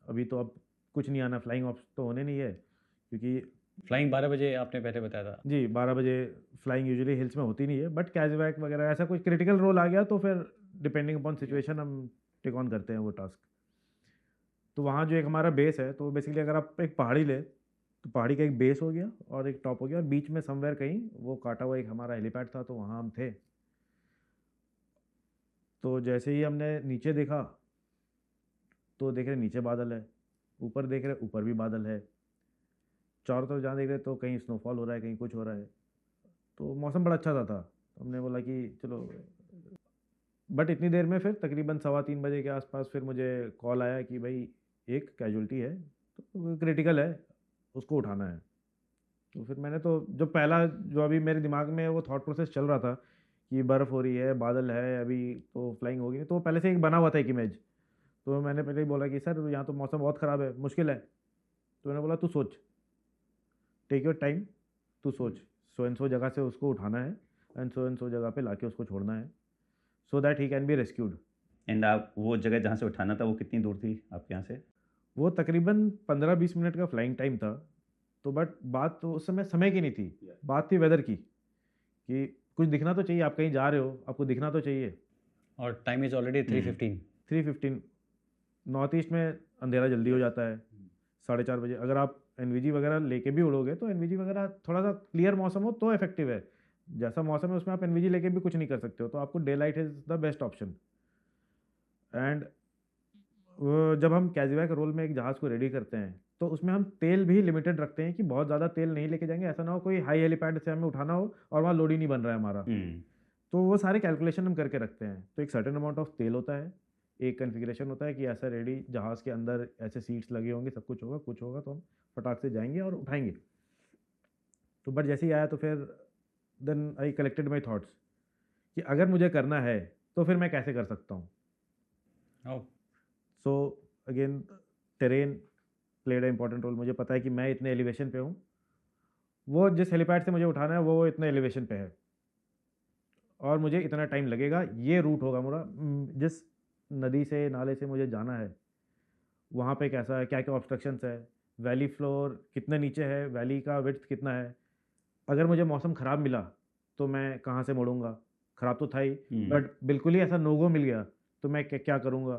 अभी तो अब कुछ नहीं आना, फ्लाइंग ऑफ तो होने नहीं है, क्योंकि फ्लाइंग 12 बजे आपने पहले बताया था। जी 12 बजे फ्लाइंग यूजुअली हिल्स में होती नहीं है, बट कैजवैक वगैरह ऐसा कुछ क्रिटिकल रोल आ गया तो फिर डिपेंडिंग अपॉन सिचुएशन हम टेक ऑन करते हैं वो टास्क। तो वहाँ जो एक हमारा बेस है, तो बेसिकली अगर आप एक पहाड़ी ले तो पहाड़ी का एक बेस हो गया और एक टॉप हो गया, और बीच में समवेयर कहीं वो काटा हुआ एक हमारा हेलीपैड था, तो वहाँ हम थे। तो जैसे ही हमने नीचे देखा तो देख रहे नीचे बादल है, ऊपर देख रहे ऊपर भी बादल है, चारों तरफ जहाँ देख रहे तो कहीं स्नोफॉल हो रहा है, कहीं कुछ हो रहा है। तो मौसम बड़ा अच्छा था। तो हमने बोला कि चलो, बट इतनी देर में फिर तकरीबन 2:15 बजे के आसपास फिर मुझे कॉल आया कि भाई एक कैजुअल्टी है, तो क्रिटिकल है, उसको उठाना है। तो फिर मैंने तो जो पहला जो अभी मेरे दिमाग में वो थॉट प्रोसेस चल रहा था कि बर्फ़ हो रही है, बादल है, अभी तो फ्लाइंग होगी, तो पहले से एक बना हुआ था एक इमेज। तो मैंने पहले ही बोला कि सर यहाँ तो मौसम बहुत ख़राब है, मुश्किल है। तो मैंने बोला तू सोच, टेक योर टाइम, तू सोच, सो एंड सो जगह से उसको उठाना है एंड सो जगह पे लाके उसको छोड़ना है, so that he can be rescued. And आप वो जगह जहाँ से उठाना था वो कितनी दूर थी आपके यहाँ से? वो तकरीबन 15-20 मिनट का फ्लाइंग टाइम था। तो बट बात तो उस समय की नहीं थी, बात थी वेदर की, कि कुछ दिखना तो चाहिए, आप कहीं जा रहे हो, आपको दिखना तो चाहिए। और time is already 3:15। North east में अंधेरा जल्दी हो जाता है 4:30 बजे। अगर आप एनवीजी वगैरह लेके भी उड़ोगे तो एनवीजी वगैरह थोड़ा सा क्लियर मौसम हो तो इफेक्टिव है। जैसा मौसम है उसमें आप एनवीजी लेके भी कुछ नहीं कर सकते हो, तो आपको day light is the best option. And जब हम कैजुवैक रोल में एक जहाज़ को रेडी करते हैं तो उसमें हम तेल भी लिमिटेड रखते हैं कि बहुत ज़्यादा तेल नहीं लेके जाएंगे, ऐसा ना हो कोई हाई हेलीपैड से हमें उठाना हो और वहाँ लोड ही नहीं बन रहा है हमारा। तो वो सारे कैलकुलेशन हम करके रखते हैं। तो एक सर्टेन अमाउंट ऑफ तेल होता है, एक कन्फिग्रेशन होता है कि ऐसा रेडी जहाज़ के अंदर ऐसे सीट्स लगे होंगे, सब कुछ होगा, कुछ होगा तो हम फटाक से जाएंगे और उठाएंगे। तो बट जैसे ही आया तो फिर then I collected my thoughts कि अगर मुझे करना है तो फिर मैं कैसे कर सकता हूँ। Oh, so again terrain played a important role. मुझे पता है कि मैं इतने एलिवेशन पे हूँ, वो जिस हेलीपैड से मुझे उठाना है वो इतने एलिवेशन पे है और मुझे इतना टाइम लगेगा, ये रूट होगा मेरा। जिस नदी से नाले से मुझे जाना है वहाँ पे कैसा है, क्या क्या ऑब्स्ट्रक्शंस है, वैली फ्लोर कितने नीचे है, वैली का विड्थ कितना है, अगर मुझे मौसम ख़राब मिला तो मैं कहाँ से मुड़ूंगा, ख़राब तो था ही, बट बिल्कुल ही ऐसा नोगो मिल गया तो मैं क्या करूँगा।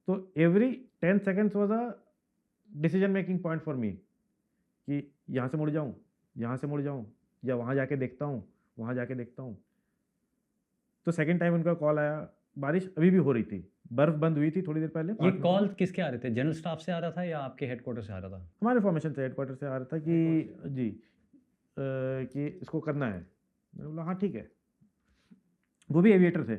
तो every 10 seconds was a decision making point for me कि यहाँ से मुड़ जाऊँ, यहाँ से मुड़ जाऊँ, या वहाँ जाके देखता हूँ, वहाँ जाके देखता हूँ। तो सेकंड टाइम उनका कॉल आया, बारिश अभी भी हो रही थी, बर्फ़ बंद हुई थी थोड़ी देर पहले। ये 5 मिनट कॉल किसके आ रहे थे? जनरल स्टाफ से आ रहा था या आपके हेडक्वार्टर से आ रहा था? हमारे फॉर्मेशन से, हेडक्वार्टर से आ रहा था कि जी कि इसको करना है। मैंने बोला हाँ ठीक है। वो भी एविएटर थे,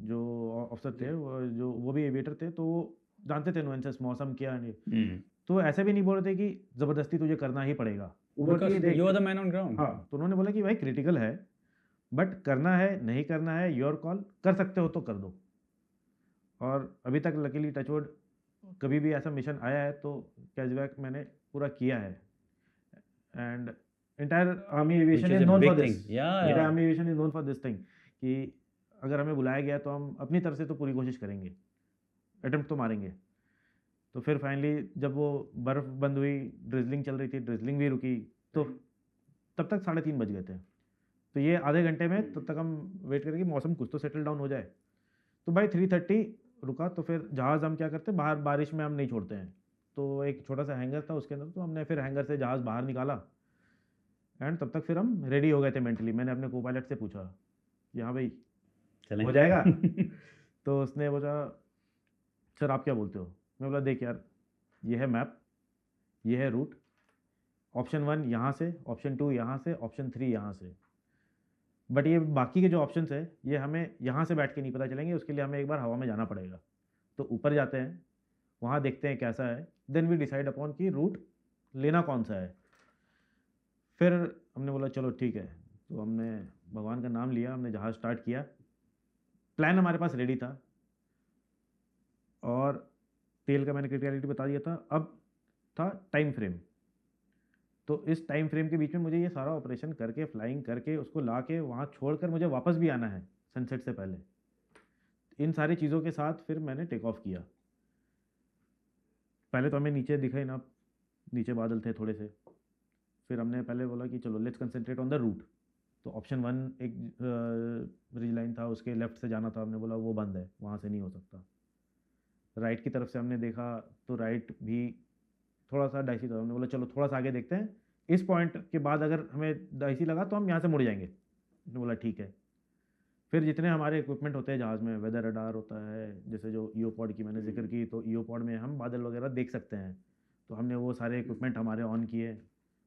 जो ऑफिसर थे वो भी एविएटर थे, तो वो जानते थे नुएंसेस, मौसम क्या है। तो ऐसे भी नहीं बोल रहे थे कि ज़बरदस्ती तुझे करना ही पड़ेगा। Because you are the man on ground. हाँ, तो उन्होंने बोला कि भाई क्रिटिकल है, बट करना है नहीं करना है योर कॉल, कर सकते हो तो कर दो। और अभी तक लकीली टचवुड कभी भी ऐसा मिशन आया है तो कैशबैक मैंने पूरा किया है। And entire army aviation Which is is a known big for thing. This. Yeah, entire yeah. Army aviation is known for this thing कि अगर हमें बुलाया गया तो हम अपनी तरफ से तो पूरी कोशिश करेंगे, अटेम्प्ट तो मारेंगे। तो फिर फाइनली जब वो बर्फ़ बंद हुई, ड्रिजलिंग चल रही थी, ड्रिजलिंग भी रुकी, तो तब तक 3:30 बज गए थे। तो ये आधे घंटे में तब तक हम वेट करें कि मौसम कुछ तो सेटल डाउन हो जाए। तो भाई 3:30 रुका, तो फिर जहाज़ हम क्या करते हैं, बाहर बारिश में हम नहीं छोड़ते हैं, तो एक छोटा सा हैंगर था उसके अंदर, तो हमने फिर हैंगर से जहाज़ बाहर निकाला। एंड तब तक फिर हम रेडी हो गए थे मेंटली। मैंने अपने को पायलट से पूछा कि हाँ भाई चलें हो जाएगा? तो उसने बोला सर आप क्या बोलते हो? मैं बोला देख यार, ये है मैप, ये है रूट, ऑप्शन 1 यहाँ से, ऑप्शन 2 यहाँ से, ऑप्शन 3 यहाँ से, बट ये बाकी के जो ऑप्शंस है ये हमें यहाँ से बैठ के नहीं पता चलेंगे, उसके लिए हमें एक बार हवा में जाना पड़ेगा। तो ऊपर जाते हैं, वहाँ देखते हैं कैसा है, देन वी डिसाइड अपॉन कि रूट लेना कौन सा है। फिर हमने बोला चलो ठीक है, तो हमने भगवान का नाम लिया, हमने जहाज़ स्टार्ट किया। प्लान हमारे पास रेडी था और तेल का मैंने क्रिटिकलिटी बता दिया था। अब था टाइम फ्रेम। तो इस टाइम फ्रेम के बीच में मुझे ये सारा ऑपरेशन करके, फ्लाइंग करके, उसको ला के वहाँ छोड़कर मुझे वापस भी आना है सनसेट से पहले। इन सारी चीज़ों के साथ फिर मैंने टेक ऑफ किया। पहले तो हमें नीचे दिखे ना, नीचे बादल थे थोड़े से। फिर हमने पहले बोला कि चलो let's concentrate on the route. तो ऑप्शन 1 एक रिज लाइन था, उसके लेफ़्ट से जाना था, हमने बोला वो बंद है, वहाँ से नहीं हो सकता। राइट की तरफ से हमने देखा तो राइट भी थोड़ा सा डाइसी था, हमने बोला चलो थोड़ा सा आगे देखते हैं, इस पॉइंट के बाद अगर हमें डाइसी लगा तो हम यहाँ से मुड़ जाएंगे। हमने बोला ठीक है। फिर जितने हमारे इक्विपमेंट होते हैं जहाज़ में, वेदर रडार होता है, जैसे जो ईओपॉड की मैंने जिक्र की, तो ईओपॉड में हम बादल वगैरह देख सकते हैं, तो हमने वो सारे इक्विपमेंट हमारे ऑन किए।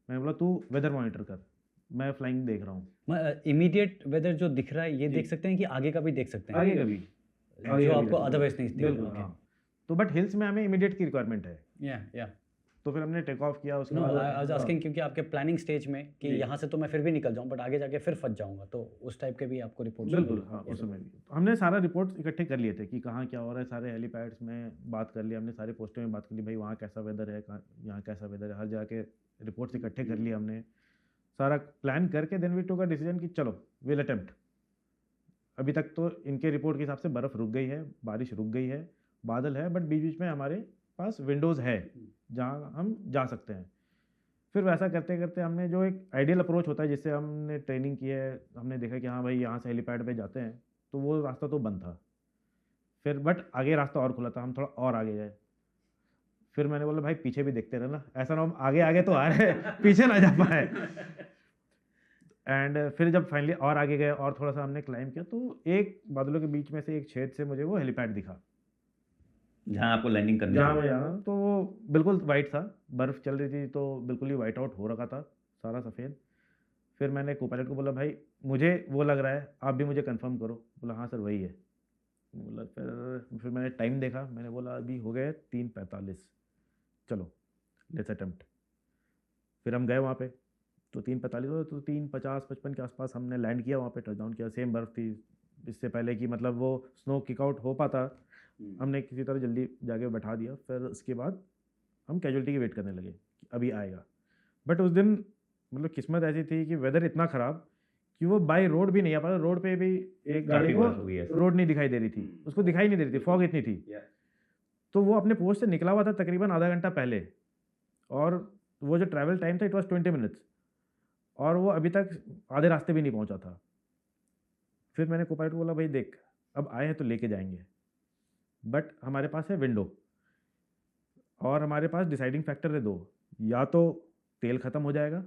मैंने बोला तू वेदर मॉनिटर कर, मैं फ्लाइंग देख रहा हूँ। इमीडिएट वेदर जो दिख रहा है ये देख सकते हैं कि आगे का भी देख सकते हैं? आगे का भी, जो आपको अदरवाइज नहीं दिख बिल्कुल रहा। हाँ। तो बट हिल्स में हमें इमीडिएट की रिक्वायरमेंट है, या तो फिर हमने टेक ऑफ किया। उसके नो बाद आई वाज आस्किंग क्योंकि आपके प्लानिंग स्टेज में कि जी। यहाँ से तो मैं फिर भी निकल जाऊँ बट आगे जाके फिर फंस जाऊंगा, तो उस टाइप के भी आपको रिपोर्ट? बिल्कुल हाँ, उस समय भी तो हमने सारा रिपोर्ट्स इकट्ठे कर लिए थे कि कहाँ क्या हो रहा है। सारे हेलीपैड्स में बात कर लिया हमने, सारे पोस्टों में बात कर ली, भाई वहाँ कैसा वेदर है, कहाँ यहाँ कैसा वेदर है, हर जगह के रिपोर्ट्स इकट्ठे कर लिए हमने, सारा प्लान करके then we took a decision कि चलो विल अटेम्प्ट। अभी तक तो इनके रिपोर्ट के हिसाब से बर्फ़ रुक गई है, बारिश रुक गई है, बादल है, बट बीच बीच में हमारे पास विंडोज़ है जहाँ हम जा सकते हैं। फिर वैसा करते करते हमने जो एक आइडियल अप्रोच होता है जिससे हमने ट्रेनिंग की है, हमने देखा कि हाँ भाई यहाँ से हेलीपैड पे जाते हैं, तो वो रास्ता तो बंद था। फिर बट आगे रास्ता और खुला था, हम थोड़ा और आगे गए। फिर मैंने बोला भाई पीछे भी देखते रहना, ऐसा ना हम आगे आगे तो आ रहे हैं पीछे ना जा पाए। एंड फिर जब फाइनली और आगे गए और थोड़ा सा हमने क्लाइंब किया, तो एक बादलों के बीच में से एक छेद से मुझे वो हेलीपैड दिखा। जहाँ आपको लैंडिंग करनी जहाँ थी। मैं जाना तो वो बिल्कुल वाइट था, बर्फ़ चल रही थी तो बिल्कुल ही वाइट आउट हो रखा था, सारा सफ़ेद। फिर मैंने को पायलट को बोला, भाई मुझे वो लग रहा है, आप भी मुझे कंफर्म करो। बोला हाँ सर वही है। बोला फिर मैंने टाइम देखा, मैंने बोला अभी हो गए 3:45, चलो लेट्स अटेम्प्ट। फिर हम गए वहाँ पे, तो 3:45 हुए, तो 3:50-55 के आसपास हमने लैंड किया, वहाँ पे टचडाउन किया। सेम बर्फ़ थी, इससे पहले कि मतलब वो स्नो किक आउट हो पाता, हमने किसी तरह जल्दी जाके बैठा दिया। फिर उसके बाद हम कैजुअलिटी की वेट करने लगे कि अभी आएगा। बट उस दिन मतलब किस्मत ऐसी थी कि वेदर इतना ख़राब कि वो बाय रोड भी नहीं आ पा रहा। रोड पे भी एक गाड़ी काफ़ी को बर्फ हो गई है। रोड नहीं दिखाई दे रही थी, उसको दिखाई नहीं दे रही थी, फॉग इतनी थी। तो वो अपने पोस्ट से निकला हुआ था तकरीबन आधा घंटा पहले, और वो जो ट्रैवल टाइम था इट वाज 20 मिनट्स, और वो अभी तक आधे रास्ते भी नहीं पहुंचा था। फिर मैंने को पायलट को बोला, भाई देख अब आए हैं तो लेके जाएंगे, बट हमारे पास है विंडो, और हमारे पास डिसाइडिंग फैक्टर है दो, या तो तेल ख़त्म हो जाएगा,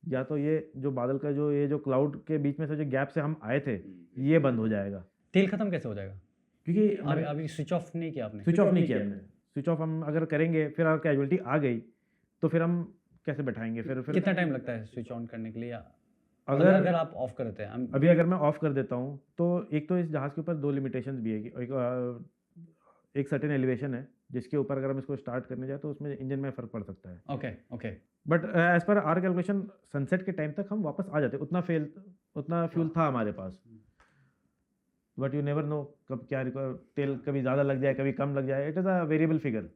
या तो ये जो बादल का जो ये जो क्लाउड के बीच में से जो गैप से हम आए थे ये बंद हो जाएगा। तेल खत्म कैसे हो जाएगा? क्योंकि अभी अभी स्विच ऑफ नहीं किया आपने? स्विच ऑफ नहीं किया हमने। स्विच ऑफ हम अगर करेंगे फिर अगर कैजुअलिटी आ गई तो फिर हम कैसे बैठाएंगे? फिर कितना टाइम लगता है स्विच ऑन करने के लिए, या अगर आप ऑफ कर देते हैं? अभी अगर मैं ऑफ कर देता हूँ तो एक तो इस जहाज़ के ऊपर दो लिमिटेशंस भी है कि एक सर्टेन एलिवेशन है जिसके ऊपर अगर हम इसको स्टार्ट करने जाए तो उसमें इंजन में फ़र्क पड़ सकता है। Okay okay. But as per our calculation sunset के टाइम तक हम वापस आ जाते, उतना फ्यूल था हमारे पास। बट यू नेवर नो कब क्या तेल कभी ज़्यादा लग जाए कभी कम लग जाए, it is a variable figure.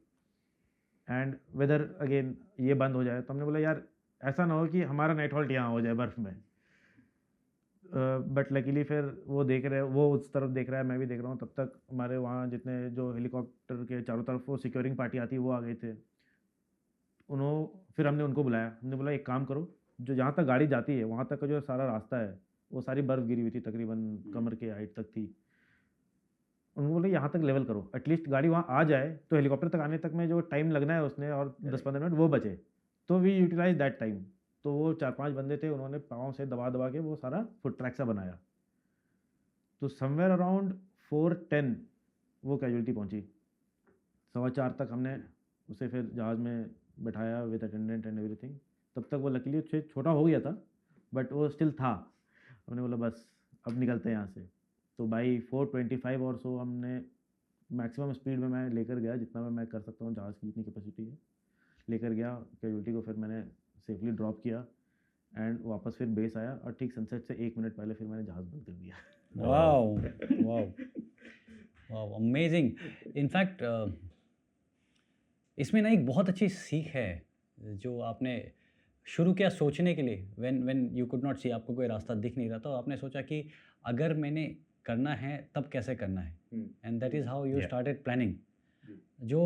And weather again ये बंद हो जाए, तो हमने बोला यार ऐसा ना हो कि हमारा नाइट हॉल्ट यहाँ हो जाए बर्फ़ में। बट लकीली फिर वो देख रहे, वो उस तरफ देख रहा है, मैं भी देख रहा हूँ, तब तक हमारे वहाँ जितने जो हेलीकॉप्टर के चारों तरफ वो सिक्योरिंग पार्टी आती है वो आ गए थे। फिर हमने उनको बुलाया, हमने बोला एक काम करो, जो जहाँ तक गाड़ी जाती है वहाँ तक का जो सारा रास्ता है वो सारी बर्फ़ गिरी हुई थी, तकरीबन कमर के हाइट तक थी। उनको बोले यहाँ तक लेवल करो, एटलीस्ट गाड़ी वहाँ आ जाए तो हेलीकॉप्टर तक आने तक में जो टाइम लगना है उसने और 10-15 मिनट वो बचे, तो वी यूटिलाइज दैट टाइम। तो वो 4-5 बंदे थे, उन्होंने पाँव से दबा दबा के वो सारा फुट ट्रैक सा बनाया। तो समवेयर अराउंड 4:10 वो कैजुअलिटी पहुंची। 4:15 तक हमने उसे फिर जहाज़ में बैठाया विद अटेंडेंट एंड एवरीथिंग। तब तक वो लकीली छोटा हो गया था बट वो स्टिल था। हमने बोला बस अब निकलते हैं यहाँ से। तो बाई 4:25 और सो हमने मैक्सिमम स्पीड में मैं लेकर गया, जितना मैं कर सकता हूँ जहाज़ की जितनी कैपेसिटी है, लेकर गया कैजुअलिटी को। फिर मैंने सेफली ड्रॉप किया एंड वापस फिर बेस आया, और ठीक सनसेट से 1 मिनट पहले फिर मैंने जहाज़ बंद कर दिया। Wow wow wow, amazing. In fact इसमें ना एक बहुत अच्छी सीख है जो आपने शुरू किया सोचने के लिए। व्हेन यू कुड नॉट सी, आपको कोई रास्ता दिख नहीं रहा, तो आपने सोचा कि अगर मैंने करना है तब कैसे करना है, and that is how you Yeah. Started planning. जो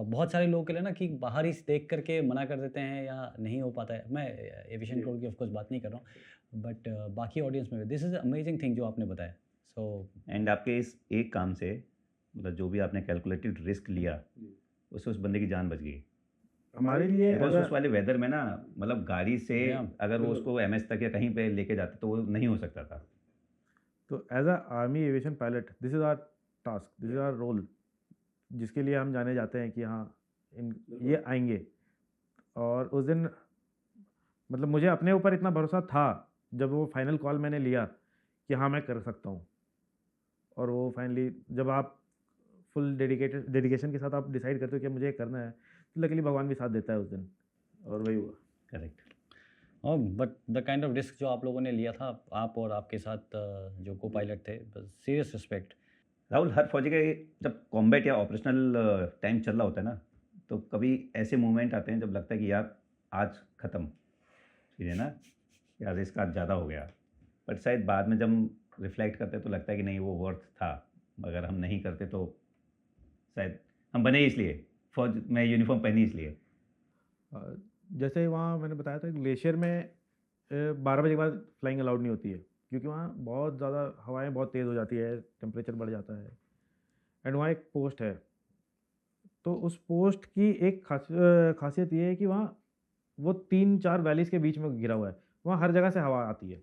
बहुत सारे लोगों के लिए ना कि बाहर ही देख करके मना कर देते हैं या नहीं हो पाता है। मैं एविएशन कोड की ऑफकोर्स बात नहीं कर रहा हूँ, बट बाकी ऑडियंस में दिस इज़ अमेजिंग थिंग जो आपने बताया। सो एंड आपके इस एक काम से मतलब जो भी आपने कैलकुलेटेड रिस्क लिया उससे उस बंदे की जान बच गई। हमारे लिए बिकॉज अगर- उस वाले वेदर में ना मतलब गाड़ी से Yeah, अगर वो उसको MS तक या कहीं पे लेके जाते तो वो नहीं हो सकता था। तो as a army aviation pilot this is our task, this is our role, जिसके लिए हम जाने जाते हैं कि हाँ ये आएंगे। और उस दिन मतलब मुझे अपने ऊपर इतना भरोसा था जब वो फाइनल कॉल मैंने लिया कि हाँ मैं कर सकता हूँ, और वो फाइनली जब आप फुल डेडिकेशन के साथ आप डिसाइड करते हो कि मुझे ये करना है, तो लकीली भगवान भी साथ देता है उस दिन, और वही हुआ। Correct. But the kind of risk जो आप लोगों ने लिया था, आप और आपके साथ जो को पायलट थे, सीरियस रिस्पेक्ट। राहुल, हर फौजी के जब कॉम्बैट या ऑपरेशनल टाइम चल रहा होता है ना, तो कभी ऐसे मोमेंट आते हैं जब लगता है कि यार आज ख़त्म ठीक है ना, यार रिस्क आज ज़्यादा हो गया, बट शायद बाद में जब रिफ्लेक्ट करते हैं तो लगता है कि नहीं वो वर्थ था, अगर हम नहीं करते तो शायद हम बने ही इसलिए, फौज में यूनिफॉर्म पहनी इसलिए। जैसे वहाँ मैंने बताया था ग्लेशियर में 12 बजे के बाद फ्लाइंग अलाउड नहीं होती है, क्योंकि वहाँ बहुत ज़्यादा हवाएं बहुत तेज़ हो जाती है, टेम्परेचर बढ़ जाता है। एंड वहाँ एक पोस्ट है, तो उस पोस्ट की एक खासियत ये है कि वहाँ वो 3-4 वैलीज़ के बीच में घिरा हुआ है, वहाँ हर जगह से हवा आती है।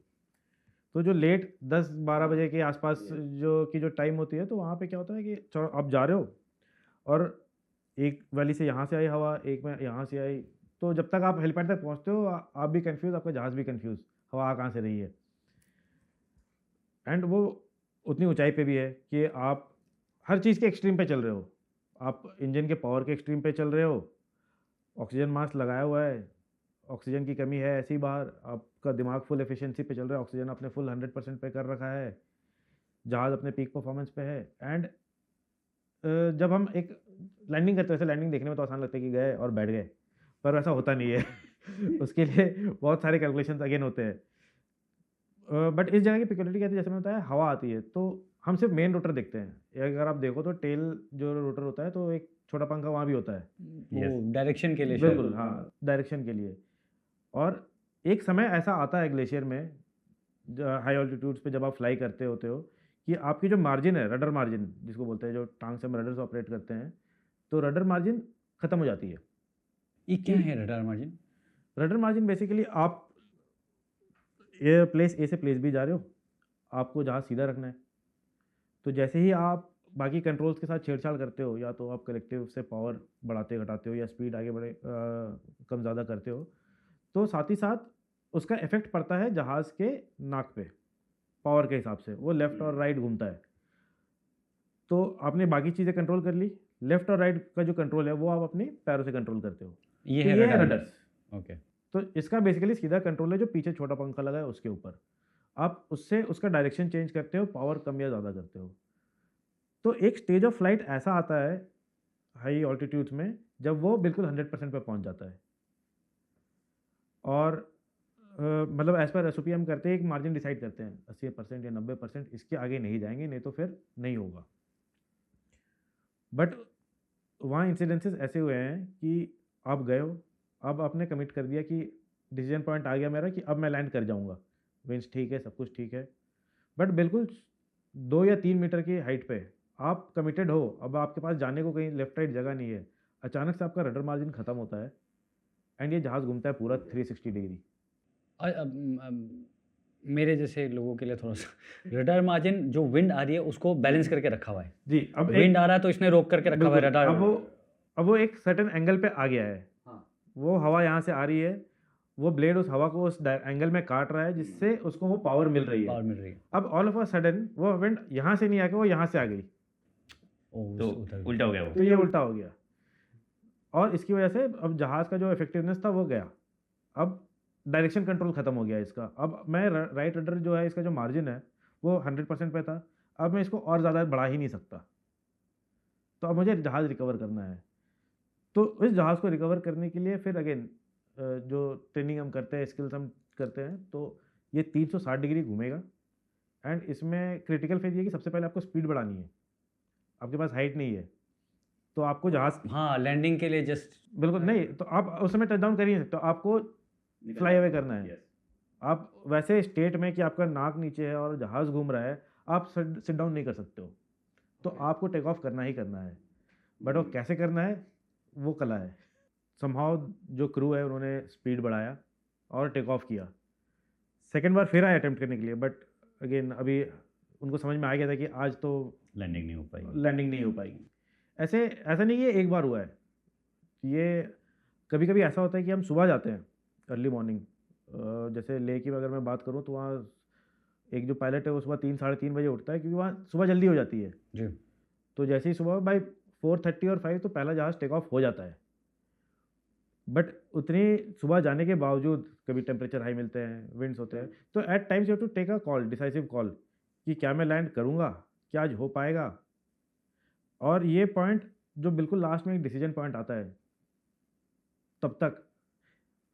तो जो लेट 10-12 बजे के आसपास जो टाइम होती है, तो वहाँ पे क्या होता है कि चलो आप जा रहे हो और एक वैली से यहाँ से आई हवा, एक में यहाँ से आई, तो जब तक आप हेलीपैड तक पहुँचते हो आप भी कंफ्यूज, आपका जहाज़ भी कंफ्यूज, हवा आ कहाँ से रही है। एंड वो उतनी ऊंचाई पे भी है कि आप हर चीज़ के एक्सट्रीम पे चल रहे हो। आप इंजन के पावर के एक्सट्रीम पे चल रहे हो, ऑक्सीजन मास्क लगाया हुआ है, ऑक्सीजन की कमी है ऐसी बाहर, आपका दिमाग फुल एफिशिएंसी पे चल रहा है, ऑक्सीजन आपने फुल 100% पे कर रखा है, जहाज़ अपने पीक परफॉर्मेंस पे है। एंड जब हम एक लैंडिंग करते हैं, वैसे लैंडिंग देखने में तो आसान लगता है कि गए और बैठ गए, पर वैसा होता नहीं है उसके लिए बहुत सारे कैलकुलेशंस अगेन होते हैं। बट इस जगह की पिक्युलियरिटी क्या थी, जैसे मैंने बताया हवा आती है तो हम सिर्फ मेन रोटर देखते हैं। अगर आप देखो तो टेल जो रोटर होता है तो एक छोटा पंखा वहाँ भी होता है, वो डायरेक्शन के लिए शायद। बिल्कुल हाँ, डायरेक्शन के लिए। और एक समय ऐसा आता है ग्लेशियर में, हाई ऑल्टीट्यूड्स पे जब आप फ्लाई करते होते हो, कि आपकी जो मार्जिन है, रडर मार्जिन जिसको बोलते हैं, जो टांग से हम रडर से ऑपरेट करते हैं, तो रडर मार्जिन ख़त्म हो जाती है। ये क्या है radar margin? Rudder margin basically आप ये प्लेस ए से प्लेस बी जा रहे हो, आपको जहाज़ सीधा रखना है, तो जैसे ही आप बाकी कंट्रोल्स के साथ छेड़छाड़ करते हो, या तो आप कलेक्टिव से पावर बढ़ाते घटाते हो या स्पीड आगे बढ़े कम ज़्यादा करते हो, तो साथ ही साथ उसका इफेक्ट पड़ता है जहाज़ के नाक पे, पावर के हिसाब से वो लेफ़्ट और राइट घूमता है। तो आपने बाकी चीज़ें कंट्रोल कर ली, लेफ़्ट और राइट का जो कंट्रोल है वो आप अपने पैरों से कंट्रोल करते हो। ये तो है ये है रडार। रडर्स। ओके। तो इसका बेसिकली सीधा कंट्रोल है जो पीछे छोटा पंखा लगा है उसके ऊपर, आप उससे उसका डायरेक्शन चेंज करते हो, पावर कम या ज़्यादा करते हो। तो एक स्टेज ऑफ फ्लाइट ऐसा आता है हाई ऑल्टीट्यूड्स में जब वो बिल्कुल 100% पे पहुंच जाता है। और मतलब एज पर एसओपी हम करते हैं, एक मार्जिन डिसाइड करते हैं 80% या 90%, इसके आगे नहीं जाएंगे, नहीं तो फिर नहीं होगा। बट वहाँ इंसिडेंसेस ऐसे हुए हैं कि आप गए हो, अब आपने कमिट कर दिया कि डिसीजन पॉइंट आ गया मेरा कि अब मैं लैंड कर जाऊँगा, विंड्स ठीक है, सब कुछ ठीक है, बट बिल्कुल 2 या 3 मीटर की हाइट पे आप कमिटेड हो, अब आपके पास जाने को कहीं लेफ्ट राइट जगह नहीं है, अचानक से आपका रडर मार्जिन ख़त्म होता है एंड ये जहाज़ घूमता है पूरा 360 डिग्री। मेरे जैसे लोगों के लिए थोड़ा सा रडार मार्जिन जो विंड आ रही है उसको बैलेंस करके रखा हुआ है। जी, अब विंड आ रहा है तो इसने रोक करके रखा हुआ है बिल्कुल, रडार। अब वो एक सर्टेन एंगल पे आ गया है। हाँ। वो हवा यहाँ से आ रही है, वो ब्लेड उस हवा को उस एंगल में काट रहा है जिससे उसको वो पावर मिल रही पावर है। मिल रही है। अब ऑल ऑफ अ सडन वो विंड यहाँ से नहीं आके वो यहाँ से आ गई, तो उल्टा हो गया वो। तो ये उल्टा हो गया और इसकी वजह से अब जहाज़ का जो इफेक्टिवनेस था वो गया। अब डायरेक्शन कंट्रोल ख़त्म हो गया इसका। अब मैं राइट रडर जो है, इसका जो मार्जिन है वो 100% पे था, अब मैं इसको और ज़्यादा बढ़ा ही नहीं सकता, तो अब मुझे जहाज़ रिकवर करना है। तो इस जहाज़ को रिकवर करने के लिए फिर अगेन जो ट्रेनिंग हम करते हैं, स्किल्स हम करते हैं, तो ये 360 डिग्री घूमेगा। एंड इसमें क्रिटिकल फेज ये कि सबसे पहले आपको स्पीड बढ़ानी है, आपके पास हाइट नहीं है तो आपको जहाज़ हाँ, लैंडिंग के लिए जस्ट बिल्कुल नहीं, तो आप उस समय टच डाउन कर ही नहीं सकते, तो आपको फ्लाई अवे करना है। आप वैसे स्टेट में कि आपका नाक नीचे है और जहाज़ घूम रहा है, आप सिट डाउन नहीं कर सकते हो, तो आपको टेक ऑफ करना ही करना है। बट वो कैसे करना है वो कला है। समहाउ जो क्रू है उन्होंने स्पीड बढ़ाया और टेक ऑफ किया। सेकेंड बार फिर आए अटेम्प्ट करने के लिए, बट अगेन अभी उनको समझ में आ गया था कि आज तो लैंडिंग नहीं हो पाई। लैंडिंग नहीं हो पाएगी। ऐसा नहीं कि ये एक बार हुआ है, ये कभी कभी ऐसा होता है कि हम सुबह जाते हैं अर्ली मॉर्निंग, जैसे लेह की अगर मैं बात करूँ तो वहाँ एक जो पायलट है वो सुबह 3-3:30 बजे उठता है क्योंकि वहाँ सुबह जल्दी हो जाती है जी। तो जैसे ही सुबह बाई 4:30 और 5 तो पहला जहाज़ टेक ऑफ हो जाता है। बट उतनी सुबह जाने के बावजूद कभी टेम्परेचर हाई मिलते हैं, विंड्स होते हैं, तो at times you have to take a call, decisive call, कि क्या मैं लैंड करूँगा, क्या आज हो पाएगा। और ये पॉइंट जो बिल्कुल लास्ट में एक डिसीजन पॉइंट आता है, तब तक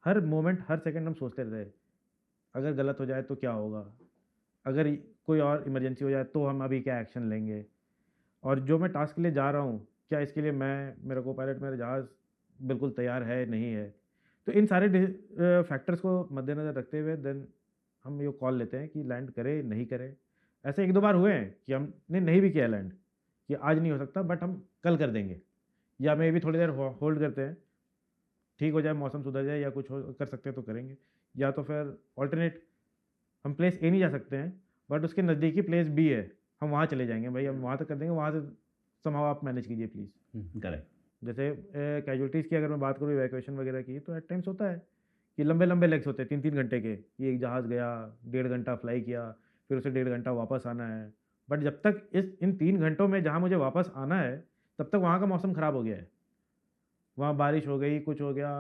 हर मोमेंट हर सेकंड हम सोचते रहते हैं अगर गलत हो जाए तो क्या होगा, अगर कोई और इमरजेंसी हो जाए तो हम अभी क्या एक्शन लेंगे, और जो मैं टास्क के लिए जा रहा हूँ क्या इसके लिए मेरा को पायलट, मेरा जहाज़ बिल्कुल तैयार है नहीं है। तो इन सारे फैक्टर्स को मद्देनज़र रखते हुए देन हम ये कॉल लेते हैं कि लैंड करें नहीं करें। ऐसे 1-2 बार हुए हैं कि हमने नहीं भी किया लैंड, कि आज नहीं हो सकता बट हम कल कर देंगे, या मे भी थोड़ी देर होल्ड करते हैं, ठीक हो जाए, मौसम सुधर जाए या कुछ कर सकते हैं तो करेंगे, या तो फिर ऑल्टरनेट हम प्लेस ए नहीं जा सकते हैं बट उसके नज़दीकी प्लेस बी है, हम वहाँ चले जाएंगे, भाई हम वहाँ तक कर देंगे, वहाँ से समहाउ आप मैनेज कीजिए प्लीज़। करेक्ट। जैसे कैजुअलिटीज़ की अगर मैं बात करूँ इवैक्यूएशन वगैरह की, तो एट टाइम्स होता है कि लंबे लंबे लेग्स होते हैं 3-3 घंटे के, कि एक जहाज़ गया 1.5 घंटा फ्लाई किया, फिर उसे 1.5 घंटा वापस आना है। बट जब तक इन 3 घंटों में जहाँ मुझे वापस आना है, तब तक वहाँ का मौसम ख़राब हो गया है, वहाँ बारिश हो गई, कुछ हो गया,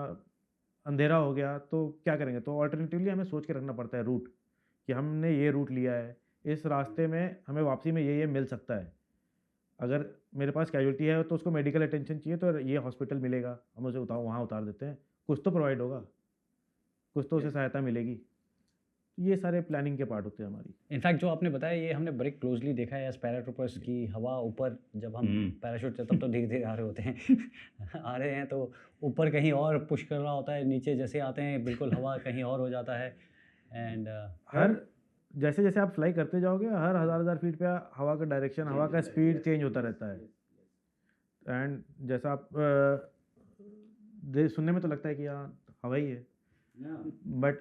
अंधेरा हो गया, तो क्या करेंगे? तो ऑल्टरनेटिवली हमें सोच के रखना पड़ता है रूट, कि हमने ये रूट लिया है, इस रास्ते में हमें वापसी में ये मिल सकता है। अगर मेरे पास कैजुअलिटी है तो उसको मेडिकल अटेंशन चाहिए, तो ये हॉस्पिटल मिलेगा, हम उसे वहाँ उतार देते हैं, कुछ तो प्रोवाइड होगा, कुछ तो उसे सहायता मिलेगी। ये सारे प्लानिंग के पार्ट होते हैं हमारी। इनफैक्ट जो आपने बताया ये हमने बड़े क्लोजली देखा है एज पैराट्रूपर्स की हवा ऊपर जब हम पैराशूट से तब तो धीरे धीरे आ रहे होते हैं आ रहे हैं तो ऊपर कहीं और पुश कर रहा होता है, नीचे जैसे आते हैं बिल्कुल हवा कहीं और हो जाता है। एंड हर जैसे जैसे आप फ्लाई करते जाओगे, हर हज़ार फीट पे हवा का डायरेक्शन, हवा का स्पीड चेंज होता रहता है। एंड जैसा आप सुनने में तो लगता है कि हाँ हवा ही है, बट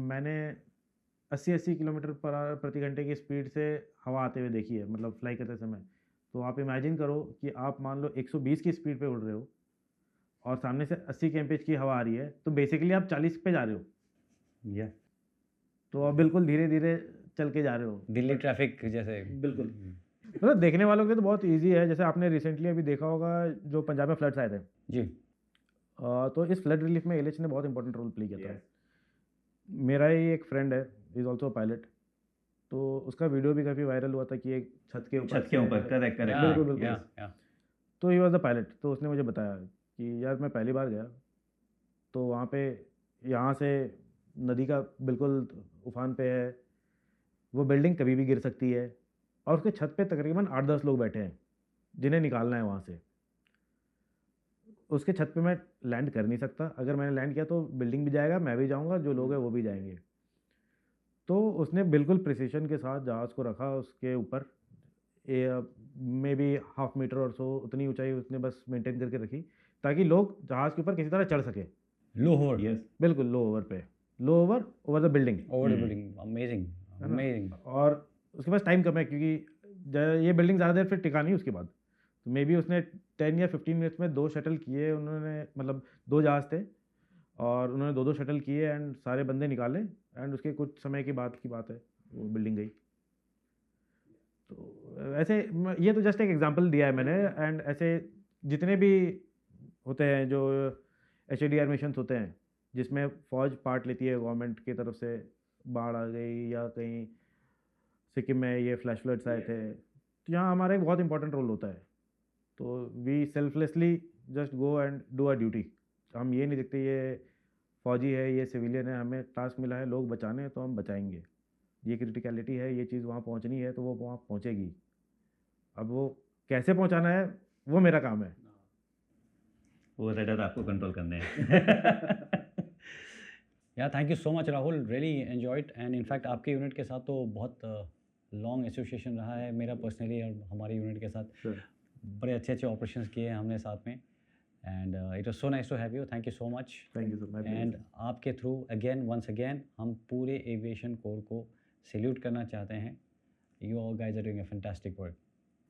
मैंने 80-80 किलोमीटर प्रति घंटे की स्पीड से हवा आते हुए देखी है, मतलब फ्लाई करते समय। तो आप इमेजिन करो कि आप मान लो 120 की स्पीड पे उड़ रहे हो और सामने से 80 kmph की हवा आ रही है, तो बेसिकली आप 40 पे जा रहे हो, या तो आप बिल्कुल धीरे धीरे चल के जा रहे हो। दिल्ली ट्रैफिक जैसे। बिल्कुल। मतलब देखने वालों के तो बहुत इजी है, जैसे आपने रिसेंटली अभी देखा होगा जो पंजाब में फ्लड्स आए थे, जी तो इस फ्लड रिलीफ में एलएच ने बहुत इंपॉर्टेंट रोल प्ले किया था। मेरा ही एक फ्रेंड है, इज़ ऑल्सो पायलट, तो उसका वीडियो भी काफ़ी वायरल हुआ था कि एक छत के ऊपर करेक्ट बिल्कुल बिल्कुल। या तो ही वॉज द पायलट, तो उसने मुझे बताया कि यार मैं पहली बार गया तो वहाँ पे यहाँ से नदी का बिल्कुल उफान पे है, वो बिल्डिंग कभी भी गिर सकती है, और उसके छत पे तकरीबन 8-10 लोग बैठे हैं जिन्हें निकालना है वहाँ से। उसके छत पे मैं लैंड कर नहीं सकता, अगर मैंने लैंड किया तो बिल्डिंग भी जाएगा, मैं भी जाऊँगा, जो लोग हैं वो भी जाएंगे। तो उसने बिल्कुल प्रिसीशन के साथ जहाज़ को रखा उसके ऊपर, मे बी 1/2 मीटर और सो उतनी ऊंचाई उसने बस मेंटेन करके रखी, ताकि लोग जहाज़ के ऊपर किसी तरह चढ़ सके। लो ओवर बिल्कुल लो ओवर पे, low over the building. Over the building, amazing है ना? अमेजिंग। और उसके पास टाइम कम है, क्योंकि ये बिल्डिंग ज़्यादा देर फिर टिका नहीं उसके बाद, तो मे बी उसने 10 या 15 मिनट्स में 2 शटल किए उन्होंने, मतलब 2 जहाज़ थे और उन्होंने 2-2 शटल किए एंड सारे बंदे निकाले, एंड उसके कुछ समय की बात है वो बिल्डिंग गई। तो ऐसे ये तो जस्ट एक एग्जांपल दिया है मैंने, एंड ऐसे जितने भी होते हैं जो HADR मिशंस होते हैं जिसमें फ़ौज पार्ट लेती है गवर्नमेंट की तरफ से, बाढ़ आ गई या कहीं सिक्किम में ये फ्लैश फ्लड्स आए थे, तो यहाँ हमारा एक बहुत इंपॉर्टेंट रोल होता है। तो we selflessly just go and do our duty. हम ये नहीं देखते ये फौजी है ये सिविलियन है, हमें टास्क मिला है लोग बचाने हैं तो हम बचाएंगे, ये क्रिटिकलिटी है, ये चीज़ वहाँ पहुँचनी है तो वो वहाँ पहुँचेगी। अब वो कैसे पहुँचाना है वो मेरा काम है। वो रडर आपको कंट्रोल करने हैं। या thank you so much Rahul, really enjoyed. And in fact आपके यूनिट के साथ तो बहुत लॉन्ग एसोसिएशन रहा है मेरा पर्सनली, और हमारे यूनिट के साथ बड़े अच्छे अच्छे ऑपरेशंस किए हैं हमने साथ में, and it was so nice to have you. Thank you so much. Thank you sir. And आपके थ्रू वंस अगेन हम पूरे एविएशन कोर को सैल्यूट करना चाहते हैं। You all guys are doing a fantastic work.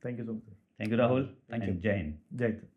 Thank you so much. Thank you Rahul. Thank you. जय हिंद। जय हिंद।